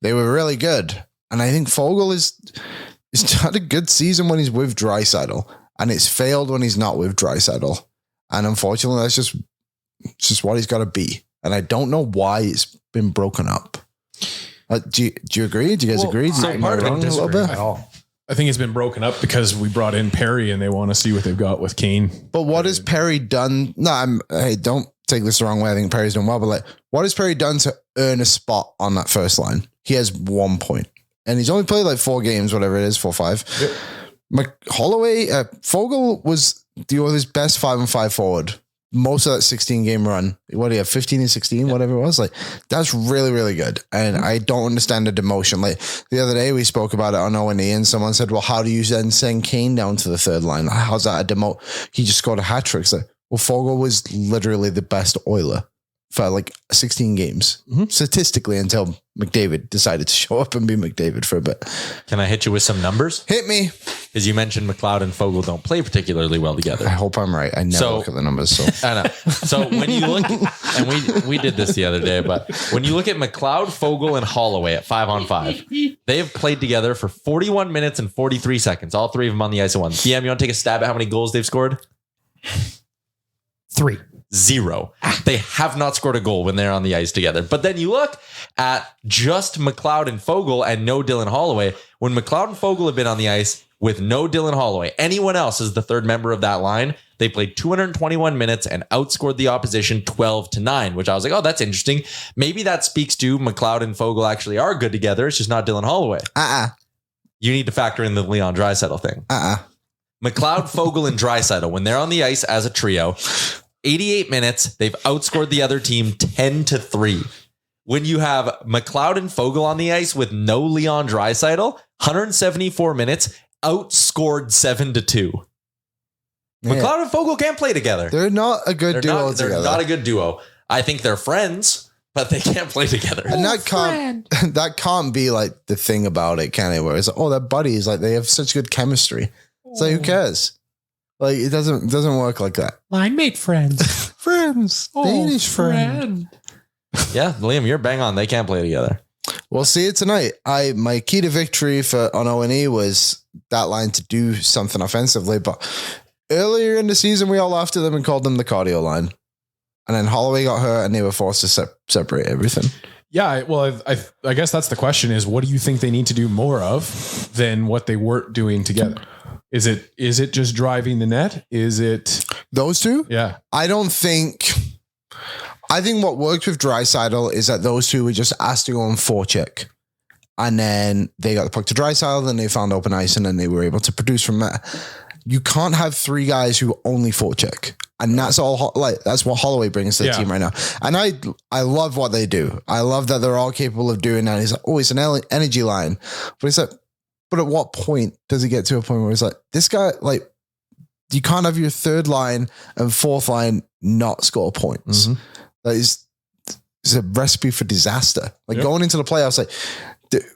Speaker 3: they were really good. And I think Fogle is had a good season when he's with Draisaitl, and it's failed when he's not with Draisaitl. And unfortunately, that's just what he's got to be. And I don't know why it's been broken up. Do you agree? Do you guys agree?
Speaker 5: So part of it
Speaker 3: a little bit?
Speaker 4: At all. I think it's been broken up because we brought in Perry and they want to see what they've got with Kane.
Speaker 3: But what has Perry done? No, hey, don't take this the wrong way. I think Perry's done well, but what has Perry done to earn a spot on that first line? He has 1 point, and he's only played 4 games, whatever it is, 4 or 5. Yep. Holloway, Fogle was the Oilers' best 5-on-5 forward. Most of that 16-game run. What do you have, 15 and 16, whatever it was? That's really, really good. And I don't understand the demotion. The other day we spoke about it on O&E, and someone said, well, how do you then send Kane down to the third line? How's that a demote? He just scored a hat trick. Well, Fogle was literally the best Oiler for 16 games, statistically, until McDavid decided to show up and be McDavid for a bit.
Speaker 5: Can I hit you with some numbers?
Speaker 3: Hit me.
Speaker 5: Because you mentioned McLeod and Fogle don't play particularly well together.
Speaker 3: I hope I'm right. I never look at the numbers. So
Speaker 5: I know. So when you look, and we did this the other day, but when you look at McLeod, Fogle, and Holloway at 5-on-5, they have played together for 41 minutes and 43 seconds. All three of them on the ice at once. DM, you want to take a stab at how many goals they've scored?
Speaker 2: 3.
Speaker 5: 0. They have not scored a goal when they're on the ice together. But then you look at just McLeod and Fogle and no Dylan Holloway. When McLeod and Fogle have been on the ice with no Dylan Holloway, anyone else is the third member of that line. They played 221 minutes and outscored the opposition 12-9, which I was like, oh, that's interesting. Maybe that speaks to McLeod and Fogle actually are good together. It's just not Dylan Holloway. You need to factor in the Leon Draisaitl thing. McLeod, Fogle, and Draisaitl, when they're on the ice as a trio, 88 minutes, they've outscored the other team 10-3. When you have McLeod and Fogle on the ice with no Leon Draisaitl, 174 minutes, outscored 7-2. Yeah. McLeod and Fogle can't play together.
Speaker 3: They're not a good duo together.
Speaker 5: They're not a good duo. I think they're friends, but they can't play together.
Speaker 3: And that can't be the thing about it, can it? Where it's they're buddies. They have such good chemistry. It's who cares? It doesn't work like that.
Speaker 2: Line mate friends.
Speaker 3: Friends. Danish friend.
Speaker 5: Yeah, Liam, you're bang on. They can't play together.
Speaker 3: We'll see it tonight. My key to victory on O&E was that line to do something offensively. But earlier in the season, we all laughed at them and called them the cardio line. And then Holloway got hurt and they were forced to separate everything.
Speaker 4: Yeah, well, I guess that's the question is, what do you think they need to do more of than what they weren't doing together? Is it just driving the net? Is it
Speaker 3: those two?
Speaker 4: Yeah.
Speaker 3: I think what worked with Draisaitl is that those two were just asked to go on forecheck. And then they got the puck to Draisaitl, then they found open ice, and then they were able to produce from that. You can't have 3 guys who only forecheck. And that's all that's what Holloway brings to the team right now. And I love what they do. I love that they're all capable of doing that. He's it's an energy line. But it's but at what point does it get to a point where it's this guy, you can't have your third line and fourth line not score points. Mm-hmm. That is a recipe for disaster. Going into the playoffs,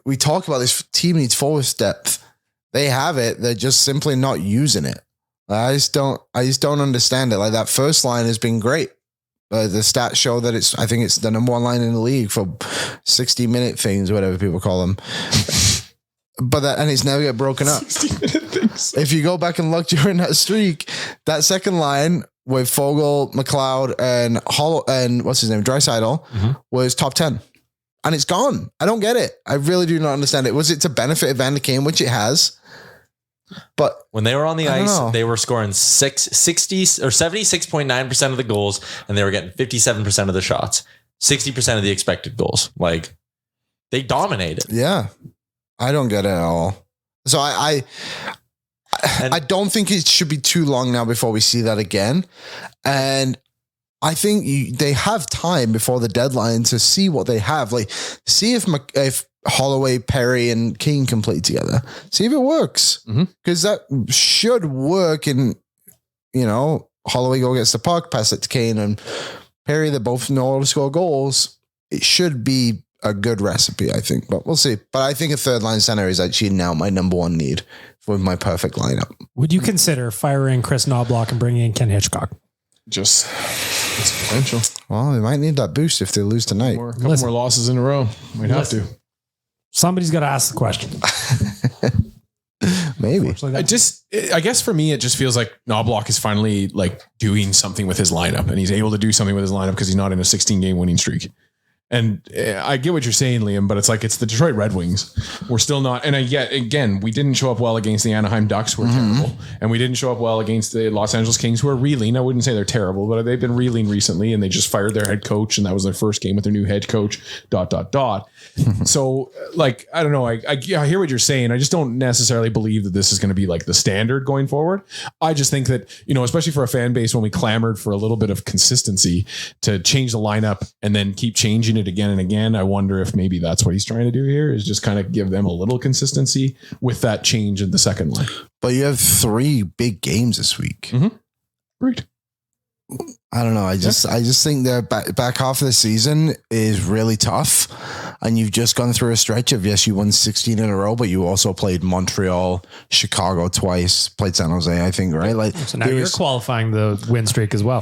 Speaker 3: we talk about this team needs forward depth. They have it. They're just simply not using it. I just don't understand it. That first line has been great. The stats show that I think it's the number 1 line in the league for 60-minute things, whatever people call them. And it's never get broken up. 60-minute things. If you go back and look during that streak, that second line with Fogle, McLeod, and what's his name, Draisaitl, was top 10. And it's gone. I don't get it. I really do not understand it. Was it to benefit Evander Kane, which it has? But
Speaker 5: when they were on the
Speaker 3: I don't
Speaker 5: ice,
Speaker 3: know.
Speaker 5: they were scoring 60 or 76.9% of the goals, and they were getting 57% of the shots, 60% of the expected goals. Like, they dominated.
Speaker 3: yeah, I don't get it at all. So I don't think it should be too long now before we see that again. And I think they have time before the deadline to see what they have. Like, see if Holloway, Perry, and Keane can play together. See if it works. Because that should work. And, Holloway go gets the puck, pass it to Keane and Perry. They both know how to score goals. It should be a good recipe, I think. But we'll see. But I think a third line center is actually now my number one need for my perfect lineup.
Speaker 2: Would you consider firing Chris Knobloch and bringing in Ken Hitchcock?
Speaker 4: Just it's potential.
Speaker 3: Well, they might need that boost if they lose tonight.
Speaker 4: A couple more losses in a row. Might have to.
Speaker 2: Somebody's got to ask the question.
Speaker 3: Maybe.
Speaker 4: I guess for me, it just feels like Knobloch is finally like doing something with his lineup, and he's able to do something with his lineup because he's not in a 16-game winning streak. And I get what you're saying, Liam, but it's like, it's the Detroit Red Wings. We're still not. And again, we didn't show up well against the Anaheim Ducks, who are terrible. And we didn't show up well against the Los Angeles Kings, who are reeling. I wouldn't say they're terrible, but they've been reeling recently, and they just fired their head coach. And that was their first game with their new head coach, ... So like, I don't know. I hear what you're saying. I just don't necessarily believe that this is going to be like the standard going forward. I just think that, especially for a fan base, when we clamored for a little bit of consistency to change the lineup and then keep changing it again and again, I wonder if maybe that's what he's trying to do here, is just kind of give them a little consistency with that change in the second line.
Speaker 3: But you have 3 big games this week.
Speaker 4: Great.
Speaker 3: I don't know. I just think the back half of the season is really tough, and you've just gone through a stretch of, yes, you won 16 in a row, but you also played Montreal, Chicago twice, played San Jose, I think, right? Like,
Speaker 2: So now you're qualifying the win streak as well.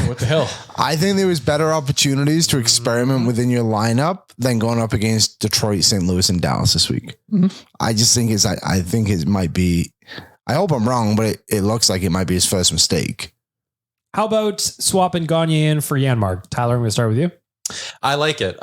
Speaker 4: What the hell?
Speaker 3: I think there was better opportunities to experiment within your lineup than going up against Detroit, St. Louis, and Dallas this week. I just think I think it might be. I hope I'm wrong, but it looks like it might be his first mistake.
Speaker 2: How about swapping Gagner in for Janmark? Tyler, I'm going to start with you.
Speaker 5: I like it.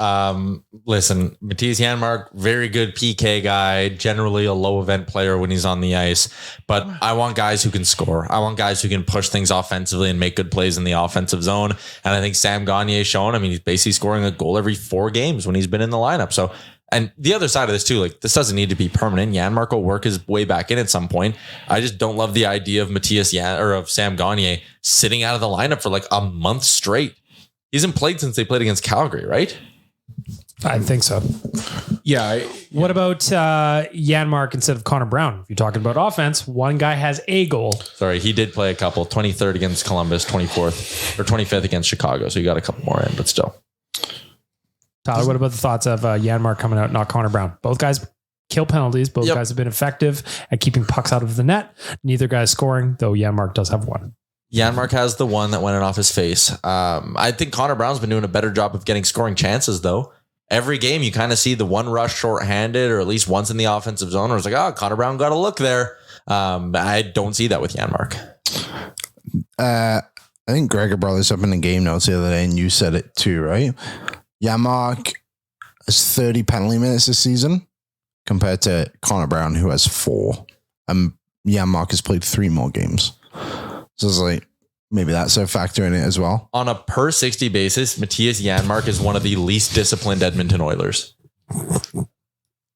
Speaker 5: Listen, Matthias Janmark, very good PK guy, generally a low event player when he's on the ice, but I want guys who can score. I want guys who can push things offensively and make good plays in the offensive zone. And I think Sam Gagner has shown, he's basically scoring a goal every 4 games when he's been in the lineup. So, and the other side of this too, like, this doesn't need to be permanent. Janmark will work his way back in at some point. I just don't love the idea of of Sam Gagner sitting out of the lineup for like a month straight. He hasn't played since they played against Calgary, right?
Speaker 2: I think so.
Speaker 4: Yeah.
Speaker 2: What about Janmark instead of Connor Brown? If you're talking about offense, one guy has a goal.
Speaker 5: Sorry, he did play a couple. 23rd against Columbus, 24th or 25th against Chicago. So you got a couple more in, but still.
Speaker 2: Tyler, what about the thoughts of Janmark coming out, not Connor Brown? Both guys kill penalties. Both guys have been effective at keeping pucks out of the net. Neither guy's scoring, though Janmark does have one.
Speaker 5: Janmark has the one that went in off his face. I think Connor Brown's been doing a better job of getting scoring chances, though. Every game, you kind of see the one rush shorthanded, or at least once in the offensive zone, or it's like, Connor Brown got a look there. I don't see that with Janmark.
Speaker 3: I think Gregor brought this up in the game notes the other day, and you said it too, right? Janmark has 30 penalty minutes this season compared to Connor Brown, who has 4. Janmark has played 3 more games. So it's like, maybe that's a factor in it as well.
Speaker 5: On a per 60 basis, Matthias Janmark is one of the least disciplined Edmonton Oilers.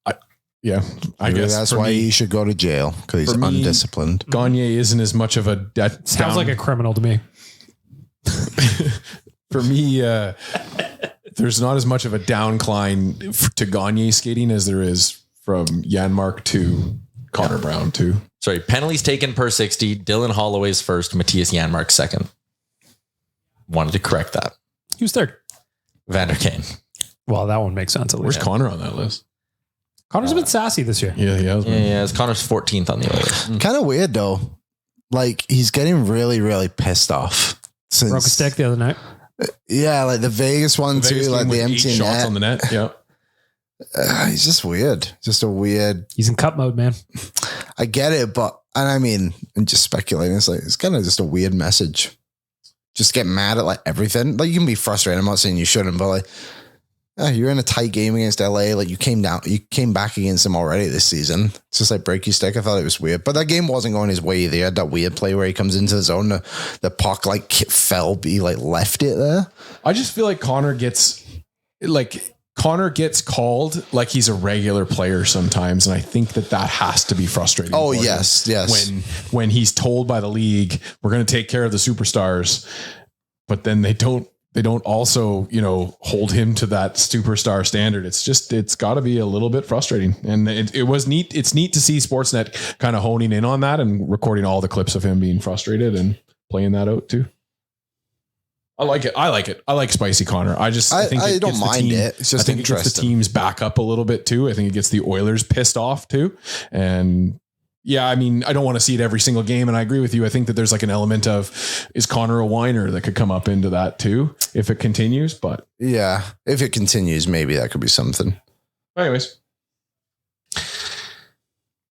Speaker 4: I guess
Speaker 3: that's why he should go to jail, because he's undisciplined.
Speaker 4: Gagner isn't as much of a
Speaker 2: sounds like a criminal to me.
Speaker 4: For me, there's not as much of a downcline to Gagner skating as there is from Janmark to Connor Brown too.
Speaker 5: Sorry, penalties taken per 60. Dylan Holloway's first, Matthias Janmark second. Wanted to correct that.
Speaker 2: Who's third?
Speaker 5: Vander Kane.
Speaker 2: Well, that one makes sense. At
Speaker 4: Where's
Speaker 2: least.
Speaker 4: Connor on that list?
Speaker 2: Connor's a bit sassy this year.
Speaker 4: Yeah, he has.
Speaker 5: Yeah, it's Connor's 14th on the Oilers.
Speaker 3: Kind of weird though. Like, he's getting really, really pissed off. Since,
Speaker 2: Broke a stick the other night.
Speaker 3: Yeah, like the Vegas one too, like the empty
Speaker 4: shots
Speaker 3: net.
Speaker 4: on the net. Yeah.
Speaker 3: He's just weird. Just a weird.
Speaker 2: He's in cup mode, man.
Speaker 3: I get it, but and just speculating. It's like, it's kind of just a weird message. Just get mad at like everything. Like, you can be frustrated. I'm not saying you shouldn't, but like, You're in a tight game against LA. Like you came back against them already this season. It's just like break your stick. I thought it was weird, but that game wasn't going his way. They had that weird play where he comes into the zone. The puck like fell, he like left it there.
Speaker 4: I just feel like Connor gets called like he's a regular player sometimes. And I think that has to be frustrating.
Speaker 3: Oh, yes.
Speaker 4: When he's told by the league, we're going to take care of the superstars, but then they don't also, hold him to that superstar standard. It's got to be a little bit frustrating. And it was neat. It's neat to see Sportsnet kind of honing in on that and recording all the clips of him being frustrated and playing that out too. I like it. I like spicy Connor. I think
Speaker 3: I don't mind it. It's just interesting.
Speaker 4: It gets the teams back up a little bit too. I think it gets the Oilers pissed off too. And yeah, I mean, I don't want to see it every single game. And I agree with you. I think that there's like an element of, is Connor a whiner that could come up into that too, if it continues, but
Speaker 3: yeah, if it continues, maybe that could be something.
Speaker 4: Anyways.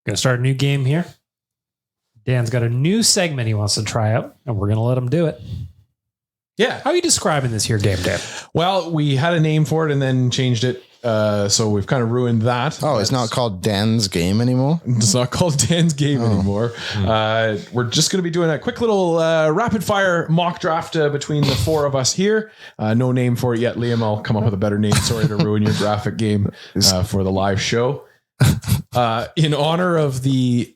Speaker 2: Gonna start a new game here. Dan's got a new segment he wants to try out, and we're going to let him do it.
Speaker 4: Yeah.
Speaker 2: How are you describing this here game, Dan?
Speaker 4: Well, we had a name for it and then changed it. So we've kind of ruined that.
Speaker 3: Oh, it's not called Dan's Game anymore?
Speaker 4: It's not called Dan's Game anymore. We're just going to be doing a quick little rapid fire mock draft between the four of us here. No name for it yet, Liam. I'll come up with a better name. Sorry to ruin your graphic game for the live show. In honor of the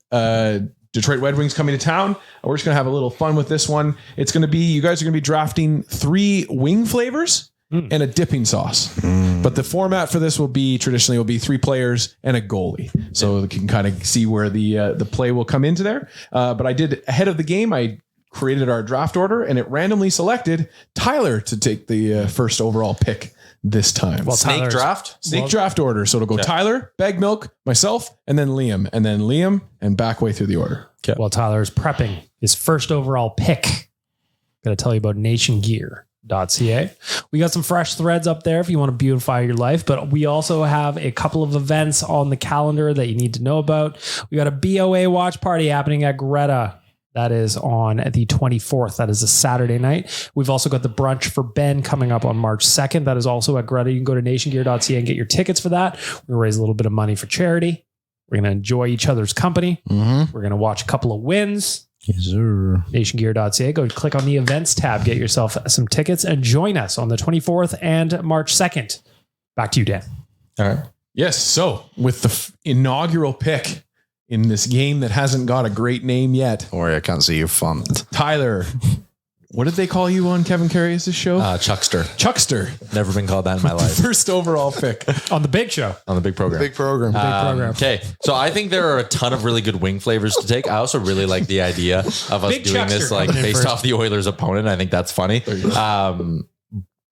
Speaker 4: Detroit Red Wings coming to town, we're just going to have a little fun with this one. It's going to be, you guys are going to be drafting 3 wing flavors and a dipping sauce. But the format for this will be 3 players and a goalie. So you can kind of see where the play will come into there. But I did ahead of the game, I created our draft order and it randomly selected Tyler to take the first overall pick this time.
Speaker 2: Well,
Speaker 5: Snake
Speaker 4: draft order. So it'll go Tyler, Bag Milk, myself, and then Liam, and back way through the order.
Speaker 2: Okay. While Tyler's prepping his first overall pick, going to tell you about nationgear.ca. We got some fresh threads up there if you want to beautify your life, but we also have a couple of events on the calendar that you need to know about. We got a BOA watch party happening at Greta. That is on the 24th. That is a Saturday night. We've also got the brunch for Ben coming up on March 2nd. That is also at Greta. You can go to nationgear.ca and get your tickets for that. We're going to raise a little bit of money for charity. We're going to enjoy each other's company. We're going to watch a couple of wins.
Speaker 3: Yes, sir.
Speaker 2: Nationgear.ca. Go click on the events tab, get yourself some tickets, and join us on the 24th and March 2nd. Back to you, Dan.
Speaker 5: All right.
Speaker 4: Yes. So with the inaugural pick in this game that hasn't got a great name yet.
Speaker 3: Don't worry, I can't see your font.
Speaker 4: Tyler, what did they call you on Kevin Carey's show?
Speaker 5: Chuckster.
Speaker 4: Chuckster.
Speaker 5: Never been called that in my life.
Speaker 4: First overall pick.
Speaker 2: On the big show.
Speaker 5: On the big program.
Speaker 3: Big program.
Speaker 5: Okay. So I think there are a ton of really good wing flavors to take. I also really like the idea of us
Speaker 2: Big
Speaker 5: doing this
Speaker 2: Chuckster
Speaker 5: like
Speaker 2: coming in
Speaker 5: based
Speaker 2: first.
Speaker 5: off the Oilers opponent. I think that's funny.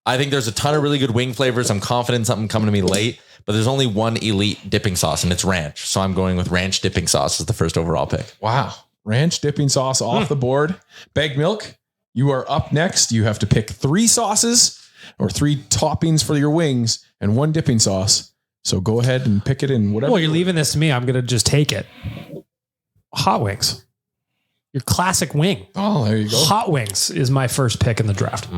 Speaker 5: I think there's a ton of really good wing flavors. I'm confident something coming to me late, but there's only one elite dipping sauce and it's ranch. So I'm going with ranch dipping sauce as the first overall pick.
Speaker 4: Wow. Ranch dipping sauce off the board. Bag Milk, you are up next. You have to pick 3 sauces or 3 toppings for your wings and 1 dipping sauce. So go ahead and pick it in whatever.
Speaker 2: Well, you're leaving this to me. I'm going to just take it. Hot wings. Your classic wing.
Speaker 4: Oh, there you go.
Speaker 2: Hot wings is my first pick in the draft.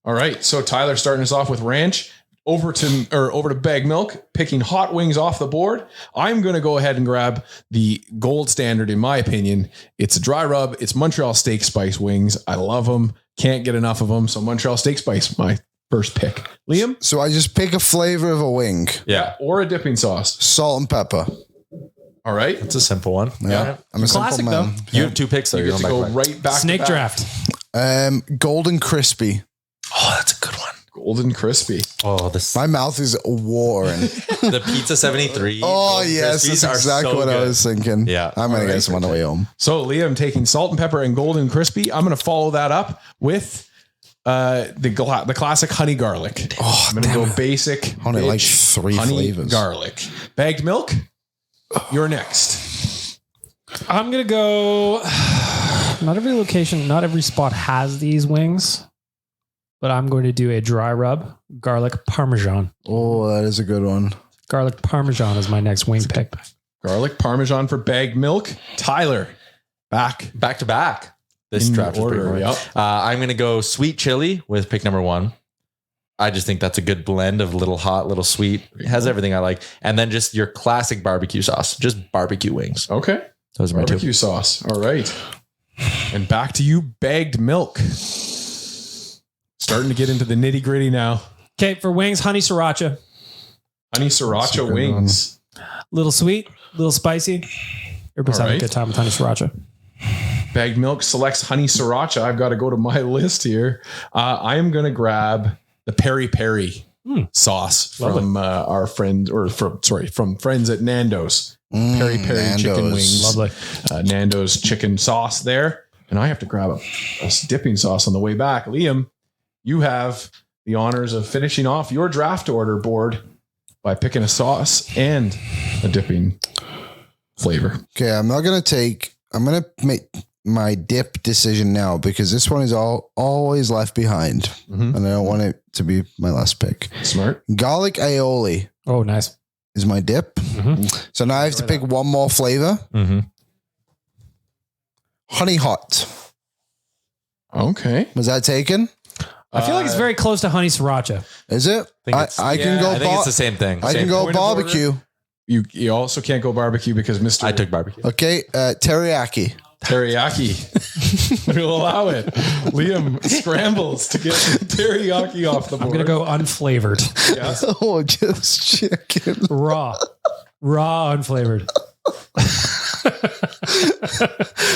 Speaker 4: All right. So Tyler starting us off with ranch. Over to Bag Milk, picking hot wings off the board. I'm going to go ahead and grab the gold standard, in my opinion. It's a dry rub. It's Montreal Steak Spice wings. I love them. Can't get enough of them. So Montreal Steak Spice, my first pick. Liam?
Speaker 3: So I just pick a flavor of a wing.
Speaker 5: Yeah.
Speaker 4: Or a dipping sauce.
Speaker 3: Salt and pepper.
Speaker 4: All right.
Speaker 5: It's a simple one.
Speaker 3: Yeah. I'm a
Speaker 2: Classic,
Speaker 3: simple man.
Speaker 5: You have 2 picks though.
Speaker 4: You get to go right back
Speaker 2: Snake
Speaker 4: to back.
Speaker 2: draft.
Speaker 3: Golden crispy.
Speaker 5: Oh, that's a good one.
Speaker 4: Golden crispy.
Speaker 5: Oh, this
Speaker 3: My mouth is watering.
Speaker 5: the Pizza 73.
Speaker 3: Oh,
Speaker 5: those
Speaker 3: yes.
Speaker 5: Crispies
Speaker 3: That's
Speaker 5: are
Speaker 3: exactly
Speaker 5: so
Speaker 3: what I
Speaker 5: good.
Speaker 3: was thinking.
Speaker 5: Yeah.
Speaker 3: I'm going to get some on the way home.
Speaker 4: So Liam taking salt and pepper and golden crispy. I'm going to follow that up with the classic honey garlic.
Speaker 3: Oh,
Speaker 4: I'm going to go basic.
Speaker 3: Only like
Speaker 4: bitch,
Speaker 3: 3
Speaker 4: honey
Speaker 3: flavors.
Speaker 4: garlic. Bagged milk. You're next.
Speaker 2: I'm going to go. Not every location, not every spot has these wings, but I'm going to do a dry rub garlic parmesan.
Speaker 3: Oh, that is a good one.
Speaker 2: Garlic parmesan is my next wing pick.
Speaker 4: Garlic parmesan for bagged milk. Tyler, back
Speaker 5: Back to back. This
Speaker 4: in
Speaker 5: draft is
Speaker 4: order.
Speaker 5: pretty
Speaker 4: Yep.
Speaker 5: I'm going to go sweet chili with pick number 1. I just think that's a good blend of little hot, little sweet. It has everything I like. And then just your classic barbecue sauce, just barbecue wings.
Speaker 4: Okay.
Speaker 5: Those are my
Speaker 4: Barbecue sauce. All right. And back to you, bagged milk. Starting to get into the nitty gritty now.
Speaker 2: Okay, for wings, honey sriracha.
Speaker 4: Honey sriracha wings.
Speaker 2: Little sweet, little spicy. Everybody's having a good time with honey sriracha.
Speaker 4: Bagged milk selects honey sriracha. I've got to go to my list here. I am going to grab the peri peri sauce from our friend, from friends at Nando's. Peri peri
Speaker 3: Nando's.
Speaker 4: chicken wings.
Speaker 2: Lovely.
Speaker 4: Nando's chicken sauce there. And I have to grab a dipping sauce on the way back. Liam, you have the honors of finishing off your draft order board by picking a sauce and a dipping flavor.
Speaker 3: Okay, I'm going to make my dip decision now because this one is always left behind. And I don't want it to be my last pick.
Speaker 4: Smart.
Speaker 3: Garlic aioli
Speaker 2: Oh, nice.
Speaker 3: is my dip. So now I have to pick one more flavor. Honey hot.
Speaker 4: Okay.
Speaker 3: Was that taken?
Speaker 2: I feel like it's very close to honey siracha.
Speaker 3: Is it? I can go.
Speaker 5: I think it's the same thing.
Speaker 3: I
Speaker 5: Same
Speaker 3: can go
Speaker 4: point of
Speaker 3: barbecue.
Speaker 4: You also can't go barbecue because Mr.
Speaker 5: I took barbecue.
Speaker 3: Okay, teriyaki.
Speaker 4: Teriyaki. We'll allow it. Liam scrambles to get teriyaki off the board.
Speaker 2: I'm going to go unflavored.
Speaker 4: Yeah.
Speaker 3: Oh, just chicken.
Speaker 2: Raw, unflavored.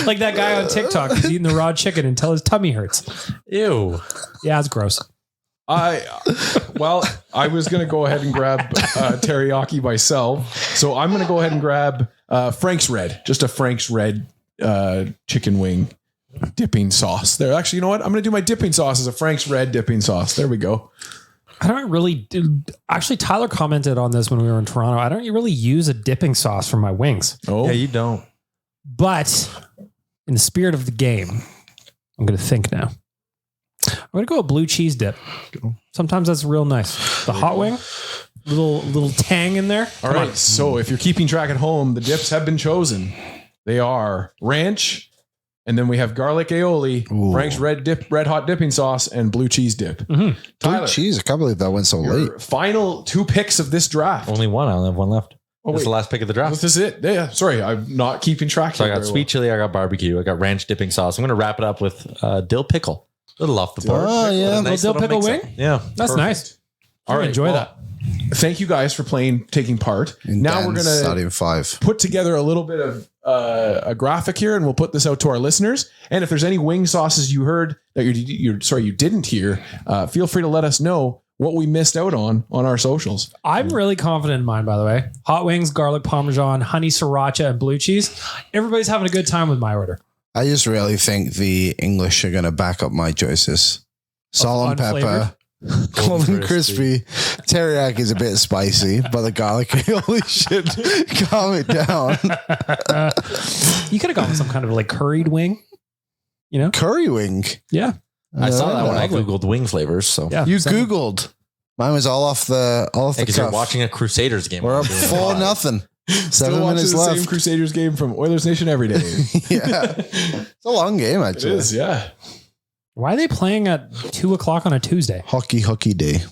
Speaker 2: Like that guy on TikTok who's eating the raw chicken until his tummy hurts.
Speaker 5: Ew.
Speaker 2: Yeah, it's gross.
Speaker 4: I was going to go ahead and grab teriyaki myself. So I'm going to go ahead and grab Frank's Red, just a Frank's Red chicken wing dipping sauce there. Actually, you know what? I'm going to do my dipping sauce as a Frank's Red dipping sauce. There we go.
Speaker 2: I don't really do. Actually, Tyler commented on this when we were in Toronto. I don't really use a dipping sauce for my wings.
Speaker 4: Oh,
Speaker 5: Yeah, you don't.
Speaker 2: But in the spirit of the game, I'm going to think now. I'm going to go a blue cheese dip. Sometimes that's real nice. The hot wing, little tang in there.
Speaker 4: all right. So if you're keeping track at home, the dips have been chosen. They are ranch, and then we have garlic aioli, Frank's red hot dipping sauce, and blue cheese dip.
Speaker 3: Blue
Speaker 4: Tyler,
Speaker 3: cheese. I can't believe that went so late.
Speaker 4: your final two picks of this draft.
Speaker 5: Only one. I only have one left.
Speaker 4: Oh,
Speaker 5: That's
Speaker 4: wait.
Speaker 5: the last pick of the draft.
Speaker 4: This is it. Yeah. Sorry, I'm not keeping track.
Speaker 5: So I
Speaker 4: here
Speaker 5: got
Speaker 4: very
Speaker 5: sweet chili, I got barbecue, I got ranch dipping sauce. I'm going to wrap it up with dill pickle. A little off the board.
Speaker 3: Oh, yeah.
Speaker 5: A nice
Speaker 2: Dill
Speaker 5: little
Speaker 2: pickle
Speaker 5: mix-up.
Speaker 2: wing?
Speaker 5: Yeah.
Speaker 2: That's
Speaker 4: Perfect.
Speaker 2: nice.
Speaker 4: All right.
Speaker 2: Enjoy
Speaker 4: well,
Speaker 2: that.
Speaker 4: Thank you guys for taking part. Now we're going to
Speaker 3: starting 5.
Speaker 4: put together a little bit of a graphic here, and we'll put this out to our listeners. And if there's any wing sauces you heard that you didn't hear, feel free to let us know what we missed out on our socials.
Speaker 2: I'm really confident in mine, by the way. Hot wings, garlic parmesan, honey sriracha, and blue cheese. Everybody's having a good time with my order.
Speaker 3: I just really think the English are going to back up my choices. Salt and pepper, golden crispy. Teriyaki is a bit spicy, but the garlic aioli should calm it down.
Speaker 2: You could have gone with some kind of like curried wing. You know?
Speaker 3: Curry wing.
Speaker 2: Yeah.
Speaker 5: I saw that when I Googled wing flavors. So
Speaker 2: Yeah.
Speaker 3: You Googled. Mine was all off the
Speaker 5: because you're
Speaker 3: cuff.
Speaker 5: watching a Crusaders game.
Speaker 3: We're up 4-0.
Speaker 4: Still
Speaker 3: 7
Speaker 4: watching
Speaker 3: minutes
Speaker 4: the
Speaker 3: left.
Speaker 4: same Crusaders game from Oilers Nation every day.
Speaker 3: Yeah. It's a long game,
Speaker 4: It
Speaker 3: actually.
Speaker 4: is, yeah.
Speaker 2: Why are they playing at 2:00 on a Tuesday?
Speaker 3: Hockey day.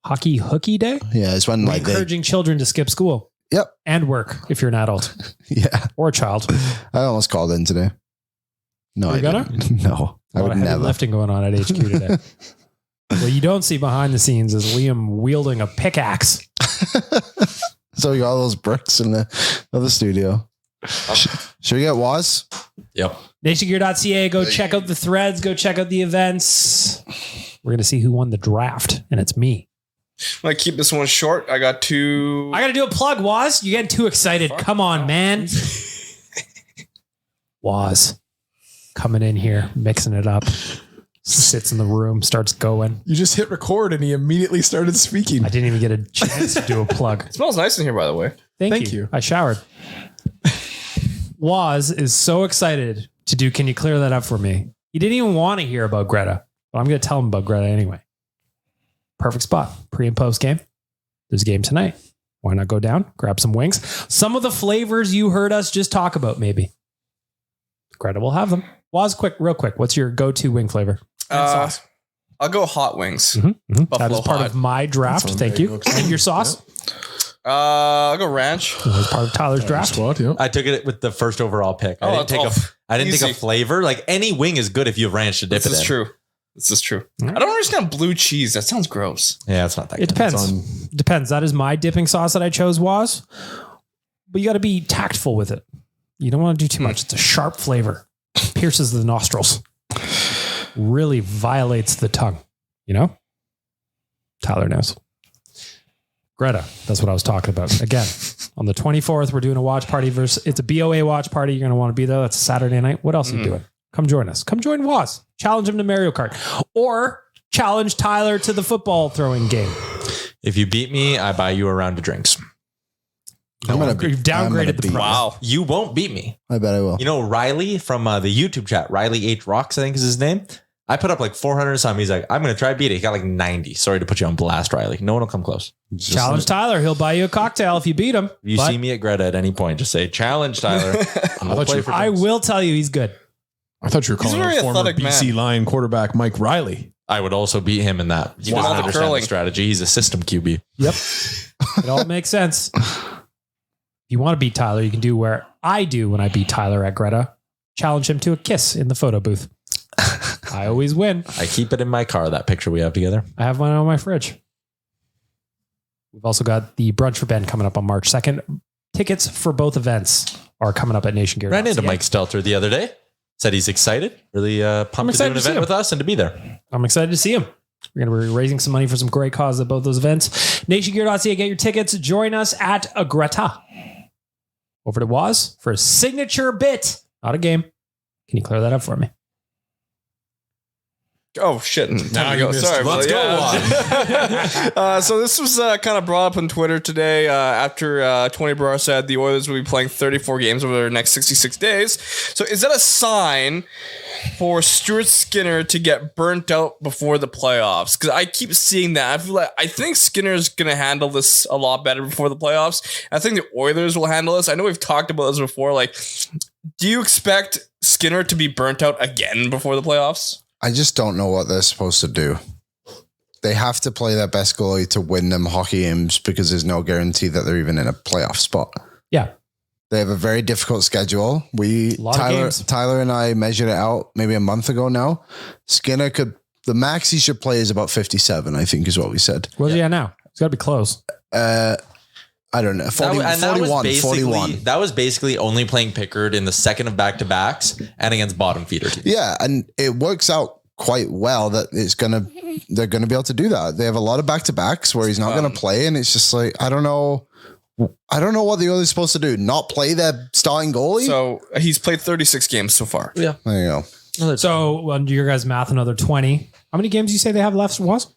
Speaker 2: Hockey hooky day?
Speaker 3: Yeah, it's when like they.
Speaker 2: Encouraging children to skip school.
Speaker 3: Yep.
Speaker 2: And work if you're an adult
Speaker 3: Yeah.
Speaker 2: or a child.
Speaker 3: I almost called in today. No,
Speaker 2: You're
Speaker 3: I
Speaker 2: gonna?
Speaker 3: didn't. No, I
Speaker 2: A lot
Speaker 3: would
Speaker 2: of heavy
Speaker 3: never.
Speaker 2: lifting going on at HQ today. What you don't see behind the scenes is Liam wielding a pickaxe.
Speaker 3: So we got all those bricks in the other studio. Should we get Waz?
Speaker 5: Yep.
Speaker 2: NationGear.ca. Go check out the threads. Go check out the events. We're going to see who won the draft, and it's me.
Speaker 6: I'm going to keep this one short. I got 2.
Speaker 2: I got to do a plug, Waz. You're getting too excited. Come on, man. Waz coming in here, mixing it up. Sits in the room, starts going.
Speaker 4: You just hit record and he immediately started speaking.
Speaker 2: I didn't even get a chance to do a plug.
Speaker 6: It smells nice in here, by the way.
Speaker 2: Thank you. I showered. Waz is so excited to do Can You Clear That Up For Me? He didn't even want to hear about Greta, but I'm going to tell him about Greta anyway. Perfect spot. Pre and post game. There's a game tonight. Why not go down, grab some wings? Some of the flavors you heard us just talk about, maybe. Greta will have them. Waz, real quick. What's your go-to wing flavor? And sauce.
Speaker 6: I'll go hot wings.
Speaker 2: That
Speaker 6: Buffalo
Speaker 2: is part
Speaker 6: hot.
Speaker 2: of my draft. Thank you. And your sauce?
Speaker 6: I'll go ranch.
Speaker 2: That was part of Tyler's draft.
Speaker 4: Squad, yeah.
Speaker 5: I took it with the first overall pick. I didn't take
Speaker 6: easy.
Speaker 5: a flavor. Like any wing is good if you have ranch to dip
Speaker 6: This
Speaker 5: it
Speaker 6: is
Speaker 5: in.
Speaker 6: true. This is true. I don't understand blue cheese. That sounds gross.
Speaker 5: Yeah, it's not that
Speaker 2: It
Speaker 5: good.
Speaker 2: depends. Depends. That is my dipping sauce that I chose was. But you got to be tactful with it. You don't want to do too much. It's a sharp flavor. Pierces the nostrils. Really violates the tongue. You know? Tyler knows. Greta, that's what I was talking about. Again, on the 24th, we're doing a watch party it's a BOA watch party. You're going to want to be there. That's a Saturday night. What else are you doing? Come join us. Come join Waz. Challenge him to Mario Kart. Or challenge Tyler to the football throwing game.
Speaker 5: If you beat me, I buy you a round of drinks.
Speaker 2: You've downgraded the price.
Speaker 6: Wow.
Speaker 5: You won't beat me.
Speaker 3: I bet I will.
Speaker 5: You know, Riley from the YouTube chat, Riley H Rocks, I think is his name. I put up like 400 something. He's like, I'm going to try beat it. He got like 90. Sorry to put you on blast, Riley. No one will come close.
Speaker 2: Challenge Tyler. He'll buy you a cocktail if you beat him.
Speaker 5: If you
Speaker 2: But
Speaker 5: see me at Greta at any point, just say, challenge Tyler.
Speaker 2: I will tell you he's good.
Speaker 4: I thought you were
Speaker 6: He's a
Speaker 4: calling
Speaker 6: very
Speaker 4: a former
Speaker 6: athletic
Speaker 4: BC
Speaker 6: man.
Speaker 4: Lion quarterback Mike Riley.
Speaker 5: I would also beat him in that. He doesn't understand
Speaker 6: Curling.
Speaker 5: the strategy. He's a system QB.
Speaker 2: Yep. It all makes sense. If you want to beat Tyler, you can do where I do when I beat Tyler at Greta. Challenge him to a kiss in the photo booth. I always win.
Speaker 5: I keep it in my car, that picture we have together.
Speaker 2: I have one on my fridge. We've also got the Brunch for Ben coming up on March 2nd. Tickets for both events are coming up at Nation Gear.
Speaker 5: Ran into Mike Stelter the other day. Said he's excited. Really pumped to do an event with us and to be there.
Speaker 2: I'm excited to see him. We're going to be raising some money for some great causes at both those events. NationGear.ca, get your tickets. Join us at Greta. Over to Waz for a signature bit. Not a game. Can you clear that up for me?
Speaker 6: Oh shit!
Speaker 4: Now
Speaker 6: Time to
Speaker 4: you
Speaker 6: go.
Speaker 4: missed
Speaker 6: Sorry,
Speaker 4: it.
Speaker 6: buddy. So this was kind of brought up on Twitter today after Tony Barr said the Oilers will be playing 34 games over their next 66 days. So is that a sign for Stuart Skinner to get burnt out before the playoffs? Because I keep seeing that. I think Skinner's going to handle this a lot better before the playoffs. I think the Oilers will handle this. I know we've talked about this before. Like, do you expect Skinner to be burnt out again before the playoffs?
Speaker 3: I just don't know what they're supposed to do. They have to play their best goalie to win them hockey games because there's no guarantee that they're even in a playoff spot.
Speaker 2: Yeah.
Speaker 3: They have a very difficult schedule. Tyler and I measured it out maybe a month ago now. Skinner the max he should play is about 57, I think is what we said.
Speaker 2: Where's he at now? It's got to be close.
Speaker 3: I don't know. 41.
Speaker 5: That was basically only playing Pickard in the second of back-to-backs and against bottom feeder teams.
Speaker 3: Yeah, and it works out quite well that they're gonna be able to do that. They have a lot of back-to-backs where he's not gonna play, and it's just like I don't know what the Oilers are supposed to do. Not play their starting goalie.
Speaker 6: So he's played 36 games so far.
Speaker 5: Yeah.
Speaker 3: There you go.
Speaker 2: So under your guys' math, another 20. How many games do you say they have left, Waz?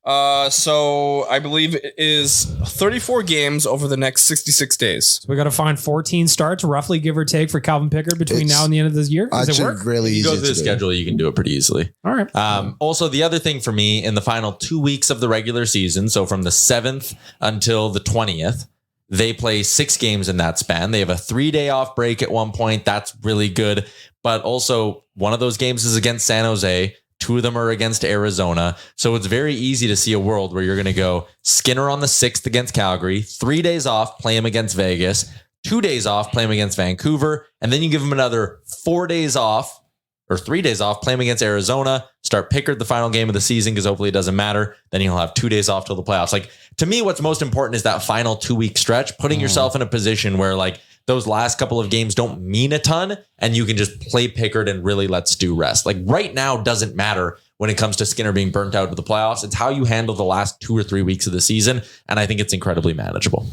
Speaker 6: So I believe it is 34 games over the next 66 days.
Speaker 2: So we got to find 14 starts, roughly give or take, for Calvin Pickard between now and the end of this year. Does it work?
Speaker 3: Really
Speaker 5: You
Speaker 3: easy
Speaker 5: go through the
Speaker 3: to do.
Speaker 5: schedule, you can do it pretty easily.
Speaker 2: All right.
Speaker 5: Also, the other thing for me in the final 2 weeks of the regular season, so from the 7th until the 20th, they play 6 games in that span. They have a 3-day off break at one point. That's really good. But also, one of those games is against San Jose. 2 of them are against Arizona. So it's very easy to see a world where you're going to go Skinner on the 6th against Calgary, 3 days off, play him against Vegas, 2 days off, play him against Vancouver, and then you give him another 4 days off or 3 days off, play him against Arizona, start Pickard the final game of the season because hopefully it doesn't matter. Then he'll have 2 days off till the playoffs. Like, to me, what's most important is that final 2-week stretch, putting yourself in a position where like those last couple of games don't mean a ton and you can just play Pickard and really let Stu rest. Like right now doesn't matter when it comes to Skinner being burnt out to the playoffs. It's how you handle the last 2 or 3 weeks of the season. And I think it's incredibly manageable.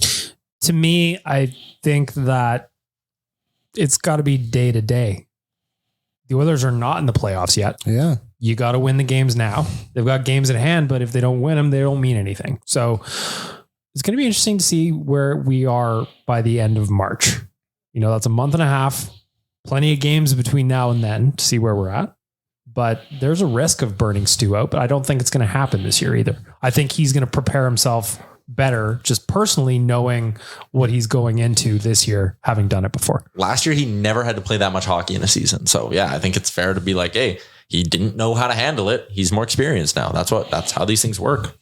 Speaker 2: To me, I think that it's got to be day to day. The Oilers are not in the playoffs yet.
Speaker 3: Yeah.
Speaker 2: You got to win the games now. They've got games at hand, but if they don't win them, they don't mean anything. So it's going to be interesting to see where we are by the end of March. You know, that's a month and a half, plenty of games between now and then to see where we're at. But there's a risk of burning Stu out, but I don't think it's going to happen this year either. I think he's going to prepare himself better, just personally knowing what he's going into this year, having done it before.
Speaker 5: Last year, he never had to play that much hockey in a season. So yeah, I think it's fair to be like, hey, he didn't know how to handle it. He's more experienced now. That's how these things work.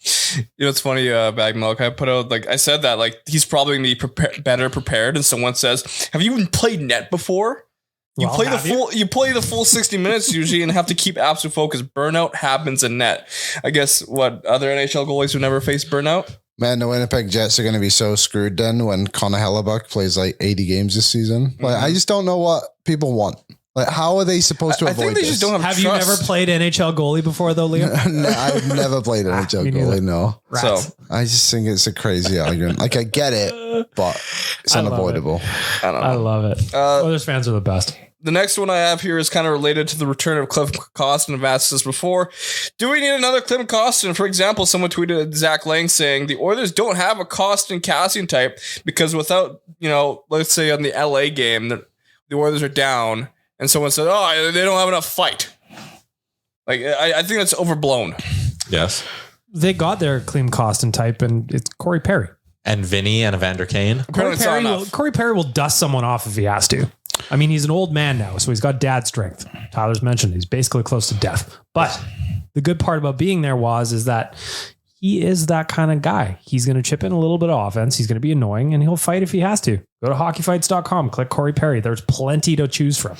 Speaker 6: It's funny, Bag Milk. I put out I said that he's probably gonna be better prepared. And someone says, "Have you even played net before? You play the full 60 minutes usually and have to keep absolute focus. Burnout happens in net." I guess what other NHL goalies who never faced burnout.
Speaker 3: Man, the Winnipeg Jets are going to be so screwed then when Connor Hellebuck plays 80 games this season. I just don't know what people want. How are they supposed to avoid
Speaker 6: think they
Speaker 3: this?
Speaker 6: just don't
Speaker 2: Have you never played NHL goalie before, though, Liam?
Speaker 3: No, I've never played NHL goalie, no.
Speaker 2: Rats.
Speaker 6: So
Speaker 3: I just think it's a crazy argument. I get it, but it's unavoidable.
Speaker 6: I don't know.
Speaker 2: I love it. Oilers fans are the best.
Speaker 6: The next one I have here is kind of related to the return of Cliff Costin. I've asked this before. Do we need another Cliff Costin? For example, someone tweeted at Zach Lang saying the Oilers don't have a Costin-Cassian type because without, let's say on the LA game, the Oilers are down and someone said, "Oh, they don't have enough fight." I think that's overblown.
Speaker 5: Yes.
Speaker 2: They got their Clem Costin type, and it's Corey Perry.
Speaker 5: And Vinny and Evander Kane.
Speaker 2: Corey Perry will dust someone off if he has to. I mean, he's an old man now, so he's got dad strength. Tyler's mentioned he's basically close to death. But the good part about being there is that he is that kind of guy. He's going to chip in a little bit of offense. He's going to be annoying, and he'll fight if he has to. Go to hockeyfights.com, click Corey Perry. There's plenty to choose from.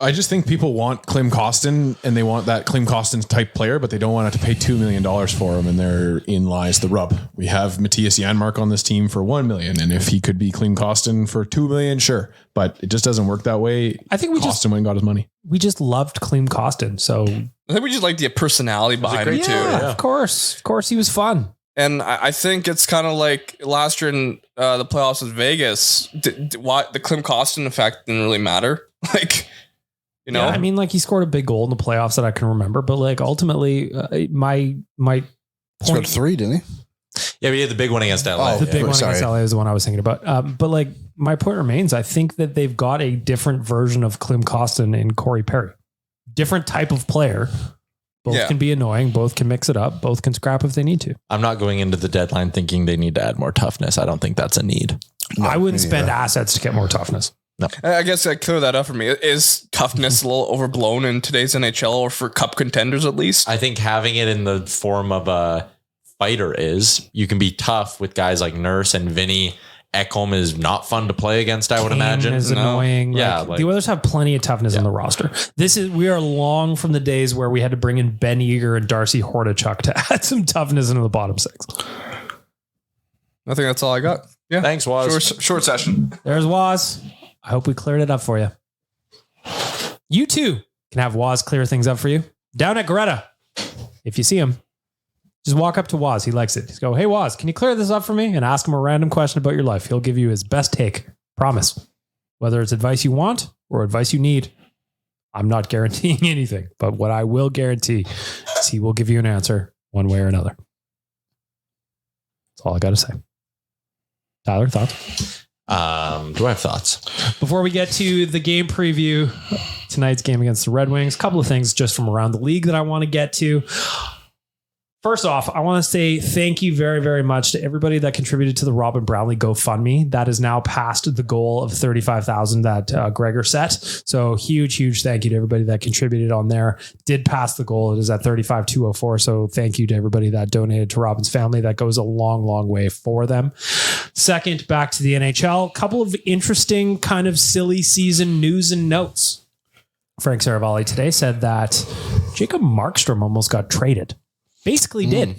Speaker 4: I just think people want Clem Costin and they want that Clem Costin type player, but they don't want to pay $2 million for him. And therein lies the rub. We have Matthias Janmark on this team for $1 million. And if he could be Clem Costin for $2 million, sure. But it just doesn't work that way.
Speaker 2: I think
Speaker 4: Costin went and got his money.
Speaker 2: We just loved Clem Costin. So
Speaker 6: I think we just like the personality behind him too.
Speaker 2: Yeah, of course. Of course he was fun.
Speaker 6: And I think it's kind of like last year in the playoffs with Vegas, the Clem Costin effect didn't really matter.
Speaker 2: Yeah, I mean, he scored a big goal in the playoffs that I can remember, but ultimately, my point.
Speaker 3: Scored 3, didn't he?
Speaker 5: Yeah, we had the big one against LA.
Speaker 2: The big one against LA is the one I was thinking about. But my point remains, I think that they've got a different version of Clem Costin and Corey Perry. Different type of player. Both can be annoying. Both can mix it up. Both can scrap if they need to.
Speaker 5: I'm not going into the deadline thinking they need to add more toughness. I don't think that's a need.
Speaker 3: No,
Speaker 2: I wouldn't spend assets to get more toughness.
Speaker 5: No.
Speaker 6: I guess I clear that up for me. Is toughness a little overblown in today's NHL or for cup contenders at least?
Speaker 5: I think having it in the form of a fighter is you can be tough with guys like Nurse and Vinny. Ekholm is not fun to play against, I would imagine.
Speaker 2: Is annoying.
Speaker 5: Yeah,
Speaker 2: the Oilers have plenty of toughness in the roster. We are long from the days where we had to bring in Ben Eager and Darcy Hordichuk to add some toughness into the bottom six.
Speaker 6: I think that's all I got. Yeah.
Speaker 5: Thanks, Waz.
Speaker 6: Short session.
Speaker 2: There's Waz. I hope we cleared it up for you. You too can have Waz clear things up for you. Down at Greta. If you see him, just walk up to Waz. He likes it. Just go, "Hey, Waz, can you clear this up for me?" And ask him a random question about your life. He'll give you his best take. Promise. Whether it's advice you want or advice you need, I'm not guaranteeing anything. But what I will guarantee is he will give you an answer one way or another. That's all I got to say. Tyler, thoughts?
Speaker 5: Do I have thoughts?
Speaker 2: Before we get to the game preview, tonight's game against the Red Wings, a couple of things just from around the league that I want to get to. First off, I want to say thank you very, very much to everybody that contributed to the Robin Brownlee GoFundMe. That is now past the goal of $35,000 that Gregor set. So huge thank you to everybody that contributed on there. Did pass the goal. It is at 35,204. So thank you to everybody that donated to Robin's family. That goes a long, long way for them. Second, back to the NHL. A couple of interesting kind of silly season news and notes. Frank Saravalli today said that Jacob Markstrom almost got traded. Basically did,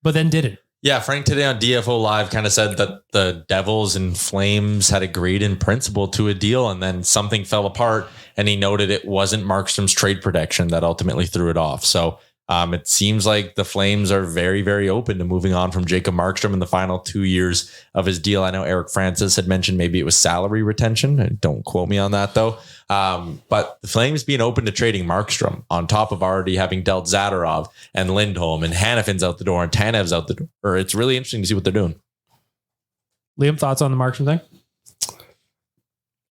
Speaker 2: but then didn't.
Speaker 5: Yeah, Frank today on DFO Live kind of said that the Devils and Flames had agreed in principle to a deal and then something fell apart, and he noted it wasn't Markstrom's trade protection that ultimately threw it off. So it seems like the Flames are very, very open to moving on from Jacob Markstrom in the final 2 years of his deal. I know Eric Francis had mentioned maybe it was salary retention. Don't quote me on that, though. But the Flames being open to trading Markstrom on top of already having dealt Zadorov and Lindholm and Hanifin's out the door and Tanev's out the door. It's really interesting to see what they're doing.
Speaker 2: Liam, thoughts on the Markstrom thing?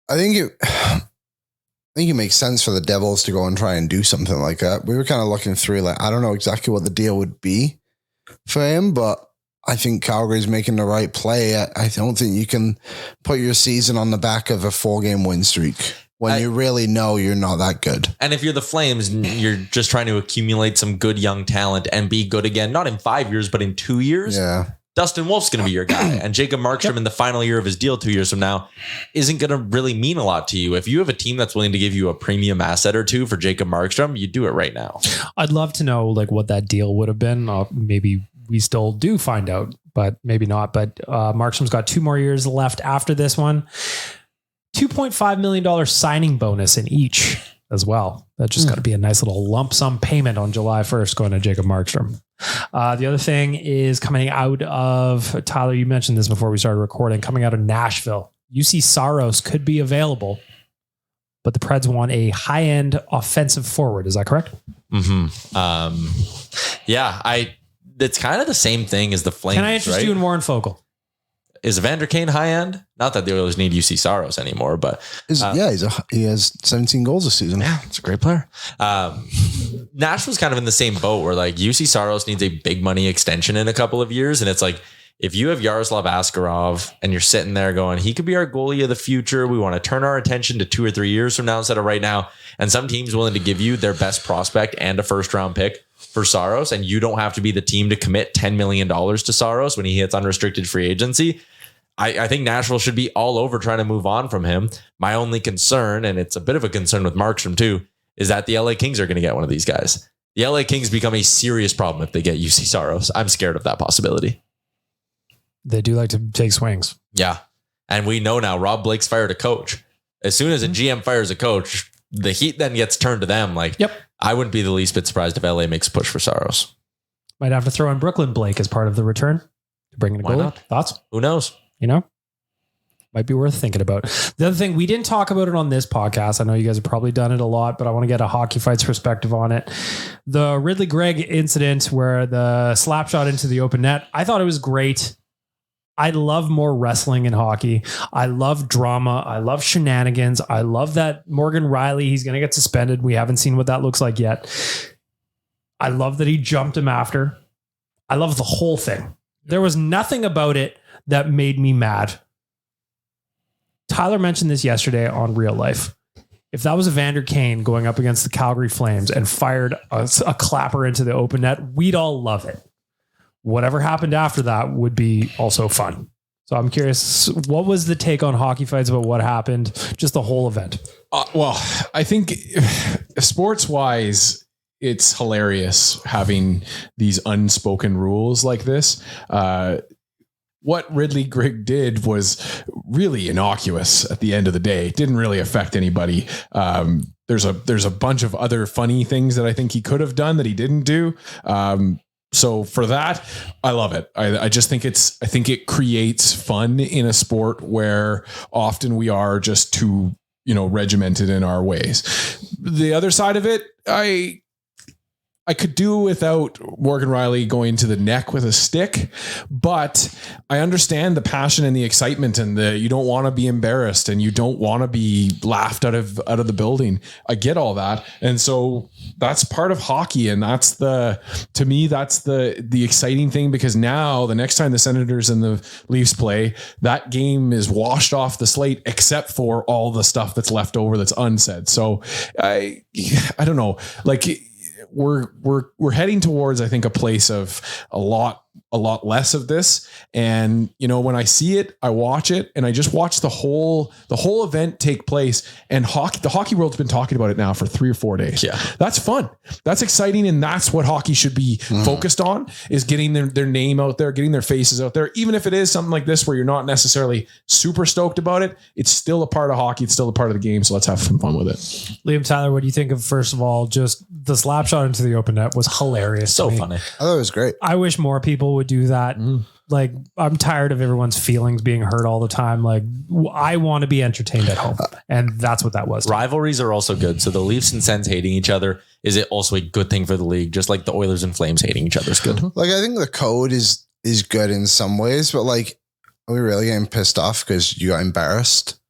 Speaker 3: I think it makes sense for the Devils to go and try and do something like that. We were kind of looking through, I don't know exactly what the deal would be for him, but I think Calgary's making the right play. I don't think you can put your season on the back of a 4-game win streak. when you really know you're not that good.
Speaker 5: And if you're the Flames, you're just trying to accumulate some good young talent and be good again, not in 5 years, but in 2 years.
Speaker 3: Yeah.
Speaker 5: Dustin Wolf's going to be your guy. And Jacob Markstrom in the final year of his deal 2 years from now isn't going to really mean a lot to you. If you have a team that's willing to give you a premium asset or two for Jacob Markstrom, you do it right now.
Speaker 2: I'd love to know like what that deal would have been. Maybe we still do find out, but maybe not. But Markstrom's got 2 more years left after this one. $2.5 million signing bonus in each as well. That just got to be a nice little lump sum payment on July 1st going to Jacob Markstrom. The other thing is coming out of, Tyler, you mentioned this before we started recording, coming out of Nashville. UC Saros could be available, but the Preds want a high-end offensive forward. Is that correct?
Speaker 5: It's kind of the same thing as the Flames.
Speaker 2: Can I interest you in Warren Fogle?
Speaker 5: Is Evander Kane high end? Not that the Oilers need UC Saros anymore, but
Speaker 3: he has 17 goals this season.
Speaker 5: Yeah, it's a great player. Nashville's kind of in the same boat where like UC Saros needs a big money extension in a couple of years. And it's like, if you have Yaroslav Askarov and you're sitting there going, he could be our goalie of the future. We want to turn our attention to 2 or 3 years from now instead of right now. And some teams willing to give you their best prospect and a first round pick for Saros. And you don't have to be the team to commit $10 million to Saros when he hits unrestricted free agency. I think Nashville should be all over trying to move on from him. My only concern, and it's a bit of a concern with Markstrom too, is that the LA Kings are going to get one of these guys. The LA Kings become a serious problem if they get UC Saros. I'm scared of that possibility.
Speaker 2: They do like to take swings.
Speaker 5: Yeah. And we know now Rob Blake's fired a coach. As soon as a GM fires a coach, the heat then gets turned to them. Like, I wouldn't be the least bit surprised if LA makes a push for Saros.
Speaker 2: Might have to throw in Brooklyn Blake as part of the return to bring in a goalie.
Speaker 5: Not?
Speaker 2: Thoughts?
Speaker 5: Who knows?
Speaker 2: You know, might be worth thinking about. The other thing, we didn't talk about it on this podcast. I know you guys have probably done it a lot, but I want to get a Hockey Fights perspective on it. The Ridley Gregg incident where the slap shot into the open net, I thought it was great. I love more wrestling in hockey. I love drama. I love shenanigans. I love that Morgan Riley, he's going to get suspended. We haven't seen what that looks like yet. I love that he jumped him after. I love the whole thing. There was nothing about it that made me mad. Tyler mentioned this yesterday on Real Life. If that was Evander Kane going up against the Calgary Flames and fired a clapper into the open net, we'd all love it. Whatever happened after that would be also fun. So I'm curious, what was the take on Hockey Fights about what happened, just the whole event?
Speaker 4: Well, I think sports-wise, it's hilarious having these unspoken rules like this. What Ridley Gregg did was really innocuous at the end of the day. It didn't really affect anybody. There's a bunch of other funny things that I think he could have done that he didn't do. So for that, I love it. I just think I think it creates fun in a sport where often we are just too, regimented in our ways. The other side of it, I could do without Morgan Riley going to the neck with a stick, but I understand the passion and the excitement and you don't want to be embarrassed and you don't want to be laughed out of the building. I get all that. And so that's part of hockey. And to me, that's the exciting thing, because now the next time the Senators and the Leafs play, that game is washed off the slate, except for all the stuff that's left over that's unsaid. So I don't know, like, we're heading towards, I think, a place of a lot less of this. And, when I see it, I watch it and I just watch the whole event take place. And the hockey world's been talking about it now for 3 or 4 days.
Speaker 5: Yeah.
Speaker 4: That's fun. That's exciting. And that's what hockey should be focused on, is getting their name out there, getting their faces out there. Even if it is something like this, where you're not necessarily super stoked about it, it's still a part of hockey. It's still a part of the game. So let's have some fun with it.
Speaker 2: Liam, Tyler, what do you think of, first of all, just the slap shot into the open net was hilarious.
Speaker 5: So funny.
Speaker 3: I thought it was great.
Speaker 2: I wish more people would do that. Like, I'm tired of everyone's feelings being hurt all the time. Like, I want to be entertained at home. And that's what that was.
Speaker 5: Rivalries are also good. So the Leafs and Sens hating each other, is it also a good thing for the league? Just like the Oilers and Flames hating each other is good.
Speaker 3: Like, I think the code is good in some ways, but like, are we really getting pissed off because you got embarrassed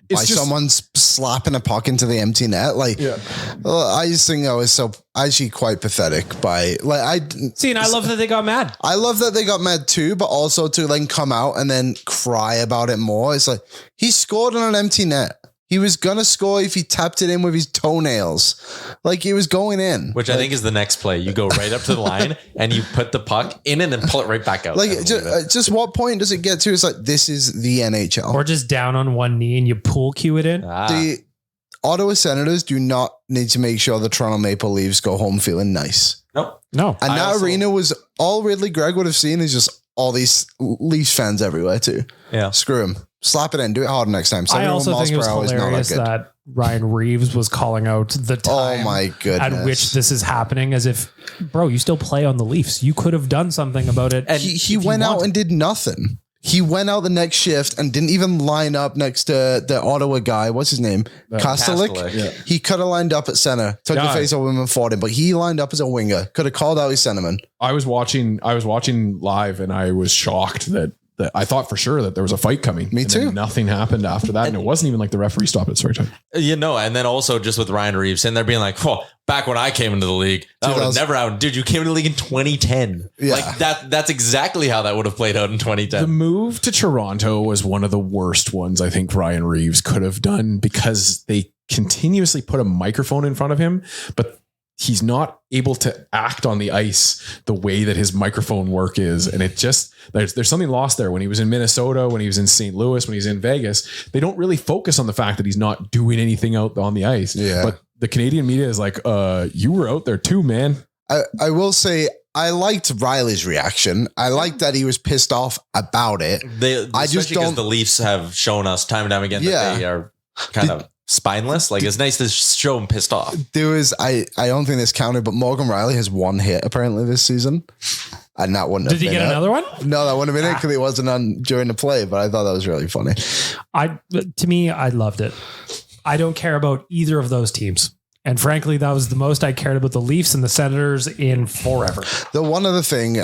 Speaker 3: by someone slapping a puck into the empty net? Like, I just think that was so actually quite pathetic. And I love that they got mad. I love that they got mad too, but also to then come out and then cry about it more. It's like, he scored on an empty net. He was going to score if he tapped it in with his toenails. Like, he was going in.
Speaker 5: Which I think is the next play. You go right up to the line and you put the puck in and then pull it right back out.
Speaker 3: Like, just what point does it get to? It's like, this is the NHL.
Speaker 2: Or just down on one knee and you pool cue it in.
Speaker 3: The Ottawa Senators do not need to make sure the Toronto Maple Leafs go home feeling nice.
Speaker 5: Nope.
Speaker 2: No.
Speaker 3: And that arena was all Ridley Gregg would have seen is just all these Leafs fans everywhere too.
Speaker 5: Yeah.
Speaker 3: Screw him. Slap it in. Do it harder next time.
Speaker 2: I also think it was hilarious that Ryan Reeves was calling out the time
Speaker 3: my goodness.
Speaker 2: at which this is happening as if, bro, you still play on the Leafs. You could have done something about it.
Speaker 3: And he went out and did nothing. He went out the next shift and didn't even line up next to the Ottawa guy. What's his name? Kastelik.
Speaker 5: Yeah.
Speaker 3: He could have lined up at center, took the face of him and fought him, but he lined up as a winger. Could have called out his centerman.
Speaker 4: I was watching live and I was shocked that I thought for sure that there was a fight coming.
Speaker 3: Me too.
Speaker 4: Nothing happened after that. And it wasn't even like the referee stopped it. Sorry, Tom.
Speaker 5: And then also just with Ryan Reeves and they're being like, back when I came into the league, that would have never happened. Dude, you came into the league in 2010.
Speaker 3: Yeah.
Speaker 5: Like that's exactly how that would have played out in 2010.
Speaker 4: The move to Toronto was one of the worst ones I think Ryan Reeves could have done because they continuously put a microphone in front of him, but he's not able to act on the ice the way that his microphone work is. And it just, there's something lost there. When he was in Minnesota, when he was in St. Louis, when he's in Vegas, they don't really focus on the fact that he's not doing anything out on the ice.
Speaker 3: Yeah.
Speaker 4: But the Canadian media is like, you were out there too, man.
Speaker 3: I will say, I liked Riley's reaction. I liked that he was pissed off about it.
Speaker 5: I just don't, because the Leafs have shown us time and time again that they are kind of spineless. Like it's nice to show him pissed off.
Speaker 3: There was, I don't think this counted, but Morgan Riley has one hit apparently this season. And that wouldn't have been
Speaker 2: Did he get another one?
Speaker 3: No, that wouldn't have been it because it wasn't on during the play, but I thought that was really funny.
Speaker 2: To me, I loved it. I don't care about either of those teams. And frankly, that was the most I cared about the Leafs and the Senators in forever.
Speaker 3: The one other thing,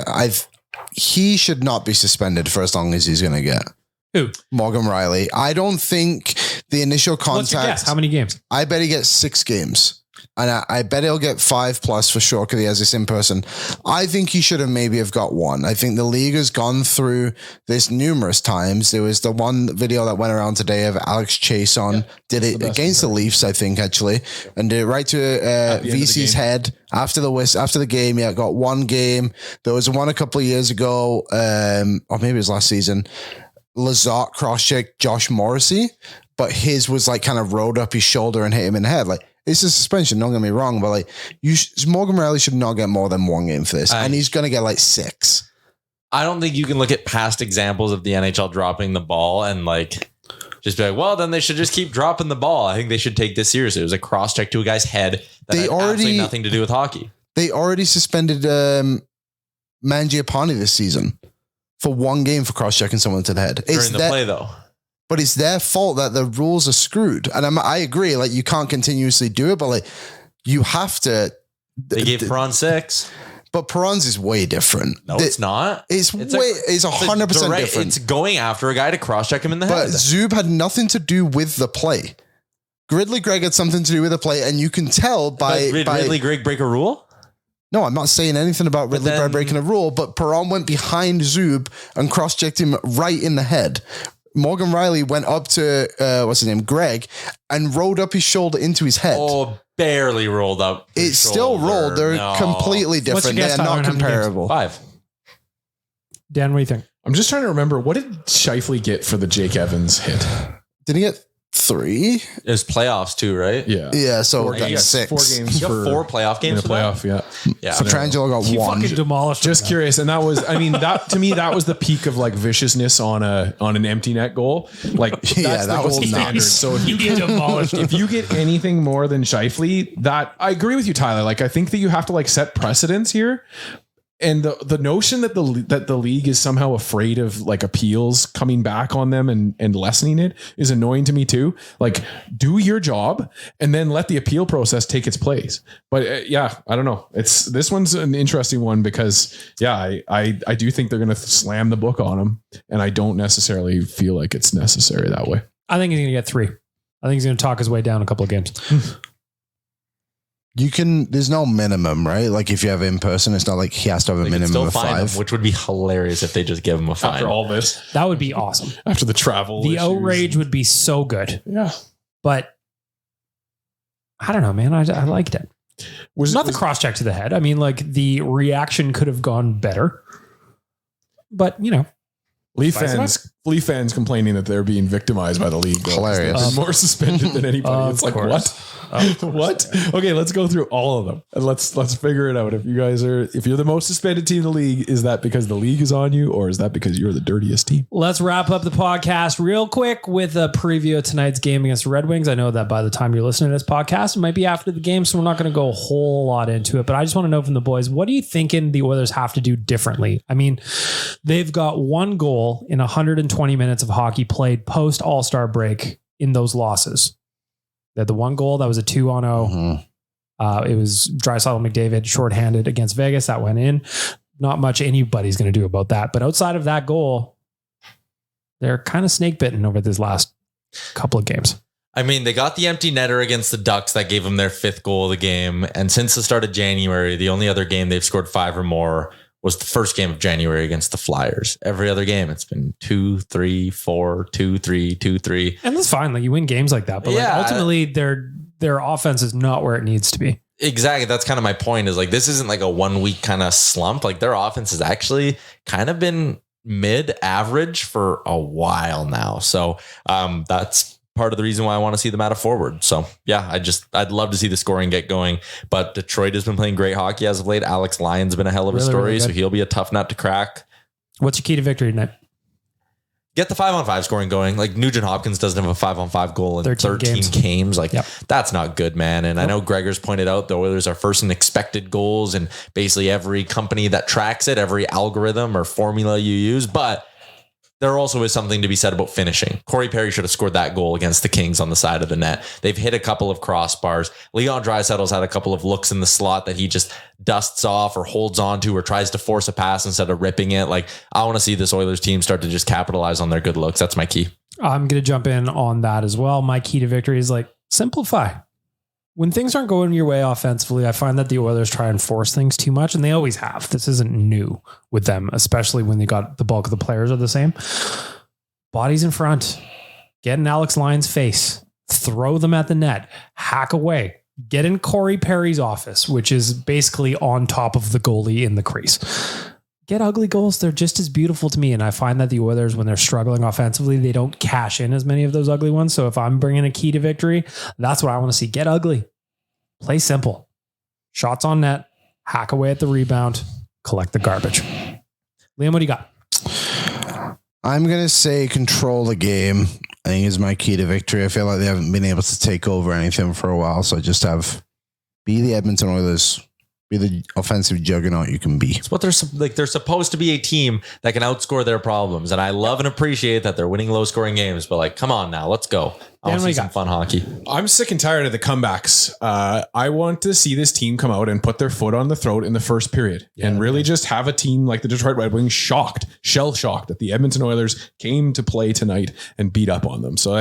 Speaker 3: he should not be suspended for as long as he's going to get.
Speaker 2: Who?
Speaker 3: Morgan Riley. I don't think the initial contact.
Speaker 2: What's your guess? How many games?
Speaker 3: I bet he gets 6 games. And I bet he'll get 5+ for sure because he has this in person. I think he should have maybe have got 1. I think the league has gone through this numerous times. There was the one video that went around today of Alex Chason did it against the Leafs, I think, actually, and did it right to VC's head after the game. Yeah, got 1 game. There was one a couple of years ago, or maybe it was last season. Lazat cross-checked Josh Morrissey, but his was like kind of rolled up his shoulder and hit him in the head. Like, it's a suspension, don't get me wrong, but like Morgan Riley should not get more than 1 game for this. And he's going to get like 6.
Speaker 5: I don't think you can look at past examples of the NHL dropping the ball and like just be like, well, then they should just keep dropping the ball. I think they should take this seriously. It was a cross check to a guy's head that had absolutely nothing to do with hockey.
Speaker 3: They already suspended Mangiapane this season for 1 game for cross checking someone to the head.
Speaker 5: During the play though.
Speaker 3: But it's their fault that the rules are screwed. And I agree, like you can't continuously do it, but like you have to.
Speaker 5: They gave Perron 6.
Speaker 3: But Perron's is way different.
Speaker 5: No, it's not.
Speaker 3: It's 100% different.
Speaker 5: It's going after a guy to cross-check him in the head.
Speaker 3: But Zub had nothing to do with the play. Ridley Gregg had something to do with the play, and you can tell by...
Speaker 5: Ridley Gregg break a rule?
Speaker 3: No, I'm not saying anything about Ridley Gregg breaking a rule, but Perron went behind Zub and cross-checked him right in the head. Morgan Riley went up to, Greg, and rolled up his shoulder into his head.
Speaker 5: Oh, barely rolled up.
Speaker 3: It's still rolled. They're completely different. They're not comparable.
Speaker 5: 5.
Speaker 2: Dan, what do you think?
Speaker 4: I'm just trying to remember, what did Scheifele get for the Jake Evans hit?
Speaker 3: Did he get 3?
Speaker 5: It was playoffs too, right?
Speaker 4: Yeah.
Speaker 3: Yeah, so
Speaker 4: Four
Speaker 3: that's
Speaker 4: games,
Speaker 3: 6.
Speaker 4: 4 games
Speaker 5: You got 4 playoff games
Speaker 4: in a playoff,
Speaker 5: yeah.
Speaker 3: So Petrangelo got
Speaker 2: He
Speaker 3: 1.
Speaker 2: fucking demolished
Speaker 4: Just
Speaker 2: him.
Speaker 4: curious, and that was, I mean, that to me, that was the peak of like viciousness on an empty net goal. Like that's
Speaker 3: that
Speaker 4: the
Speaker 3: was
Speaker 4: gold standard.
Speaker 3: nuts.
Speaker 4: So
Speaker 2: You get demolished.
Speaker 4: if you get anything more than Scheifele, that I agree with you, Tyler. Like I think that you have to like set precedents here. And the notion that the league is somehow afraid of like appeals coming back on them and lessening it is annoying to me too. Like do your job and then let the appeal process take its place. But I don't know. This one's an interesting one because I do think they're going to slam the book on him, and I don't necessarily feel like it's necessary that way.
Speaker 2: I think he's going to get 3. I think he's going to talk his way down a couple of games.
Speaker 3: There's no minimum, right? Like if you have in person, it's not like he has to have a minimum of 5.
Speaker 5: Which would be hilarious if they just give him a fine.
Speaker 4: After all this,
Speaker 2: That would be awesome.
Speaker 4: after the travel,
Speaker 2: The
Speaker 4: issues.
Speaker 2: outrage would be so good.
Speaker 4: Yeah.
Speaker 2: But I don't know, man. I liked it. Was not the cross check to the head. I mean, like the reaction could have gone better, but you know,
Speaker 4: Leaf fans complaining that they're being victimized by the league.
Speaker 3: Hilarious.
Speaker 4: They're more suspended than anybody. It's like, what? Okay, let's go through all of them and let's figure it out. If you're the most suspended team in the league, is that because the league is on you, or is that because you're the dirtiest team?
Speaker 2: Let's wrap up the podcast real quick with a preview of tonight's game against the Red Wings. I know that by the time you're listening to this podcast, it might be after the game, so we're not going to go a whole lot into it, but I just want to know from the boys, what are you thinking the Oilers have to do differently? I mean, they've got one goal in 120 minutes of hockey played post All-Star break in those losses. They had the one goal that was a 2-0. It was Draisaitl McDavid shorthanded against Vegas. That went in. Not much anybody's going to do about that. But outside of that goal, they're kind of snake bitten over this last couple of games.
Speaker 5: I mean, they got the empty netter against the Ducks. That gave them their 5th goal of the game. And since the start of January, the only other game they've scored 5 or more was the first game of January against the Flyers. Every other game, it's been 2-3, 4, 2-3, 2-3.
Speaker 2: And that's fine. Like you win games like that, but like ultimately their offense is not where it needs to be.
Speaker 5: Exactly. That's kind of my point is like, this isn't like a 1 week kind of slump. Like their offense has actually kind of been mid-average for a while now. So that's part of the reason why I want to see them out of forward. So yeah, I'd love to see the scoring get going, but Detroit has been playing great hockey as of late. Alex Lyon's been a hell of a story. Really so he'll be a tough nut to crack.
Speaker 2: What's your key to victory tonight?
Speaker 5: Get the 5-on-5 scoring going. Like Nugent Hopkins doesn't have a 5-on-5 goal in 13 games. Like that's not good, man. And I know Gregor's pointed out the Oilers are first in expected goals and basically every company that tracks it, every algorithm or formula you use, but there also is something to be said about finishing. Corey Perry should have scored that goal against the Kings on the side of the net. They've hit a couple of crossbars. Leon Draisaitl's had a couple of looks in the slot that he just dusts off or holds onto or tries to force a pass instead of ripping it. Like I want to see this Oilers team start to just capitalize on their good looks. That's my key.
Speaker 2: I'm going to jump in on that as well. My key to victory is like simplify. When things aren't going your way offensively, I find that the Oilers try and force things too much, and they always have. This isn't new with them, especially when they got the bulk of the players are the same. Bodies in front. Get in Alex Lyon's face. Throw them at the net. Hack away. Get in Corey Perry's office, which is basically on top of the goalie in the crease. Get ugly goals. They're just as beautiful to me. And I find that the Oilers, when they're struggling offensively, they don't cash in as many of those ugly ones. So if I'm bringing a key to victory, that's what I want to see. Get ugly. Play simple. Shots on net. Hack away at the rebound. Collect the garbage. Liam, what do you got?
Speaker 3: I'm going to say control the game. I think is my key to victory. I feel like they haven't been able to take over anything for a while. So just be the Edmonton Oilers. Be the offensive juggernaut you can be.
Speaker 5: It's what they're like. They're supposed to be a team that can outscore their problems. And I love and appreciate that they're winning low scoring games, but like, come on now, let's go. I want to see some fun hockey.
Speaker 4: I'm sick and tired of the comebacks. I want to see this team come out and put their foot on the throat in the first period and really just have a team like the Detroit Red Wings shell shocked that the Edmonton Oilers came to play tonight and beat up on them. So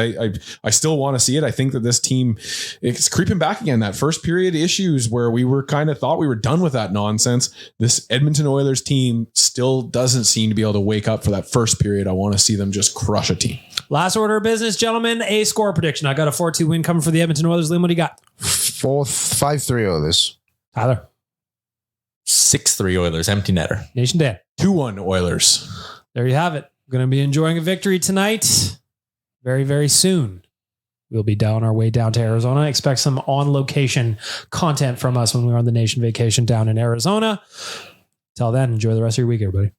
Speaker 4: I still want to see it. I think that this team is creeping back again. That first period issues where we were kind of thought we were done with that nonsense. This Edmonton Oilers team still doesn't seem to be able to wake up for that first period. I want to see them just crush a team.
Speaker 2: Last order of business, gentlemen. A score prediction. I got a 4-2 win coming for the Edmonton Oilers. Liam, what do you got?
Speaker 3: 5-3 Oilers.
Speaker 2: Tyler.
Speaker 5: 6-3 Oilers. Empty netter.
Speaker 2: Nation Dan.
Speaker 4: 2-1 Oilers.
Speaker 2: There you have it. We're going to be enjoying a victory tonight. Very, very soon. We'll be down our way down to Arizona. Expect some on-location content from us when we're on the nation vacation down in Arizona. Till then, enjoy the rest of your week, everybody.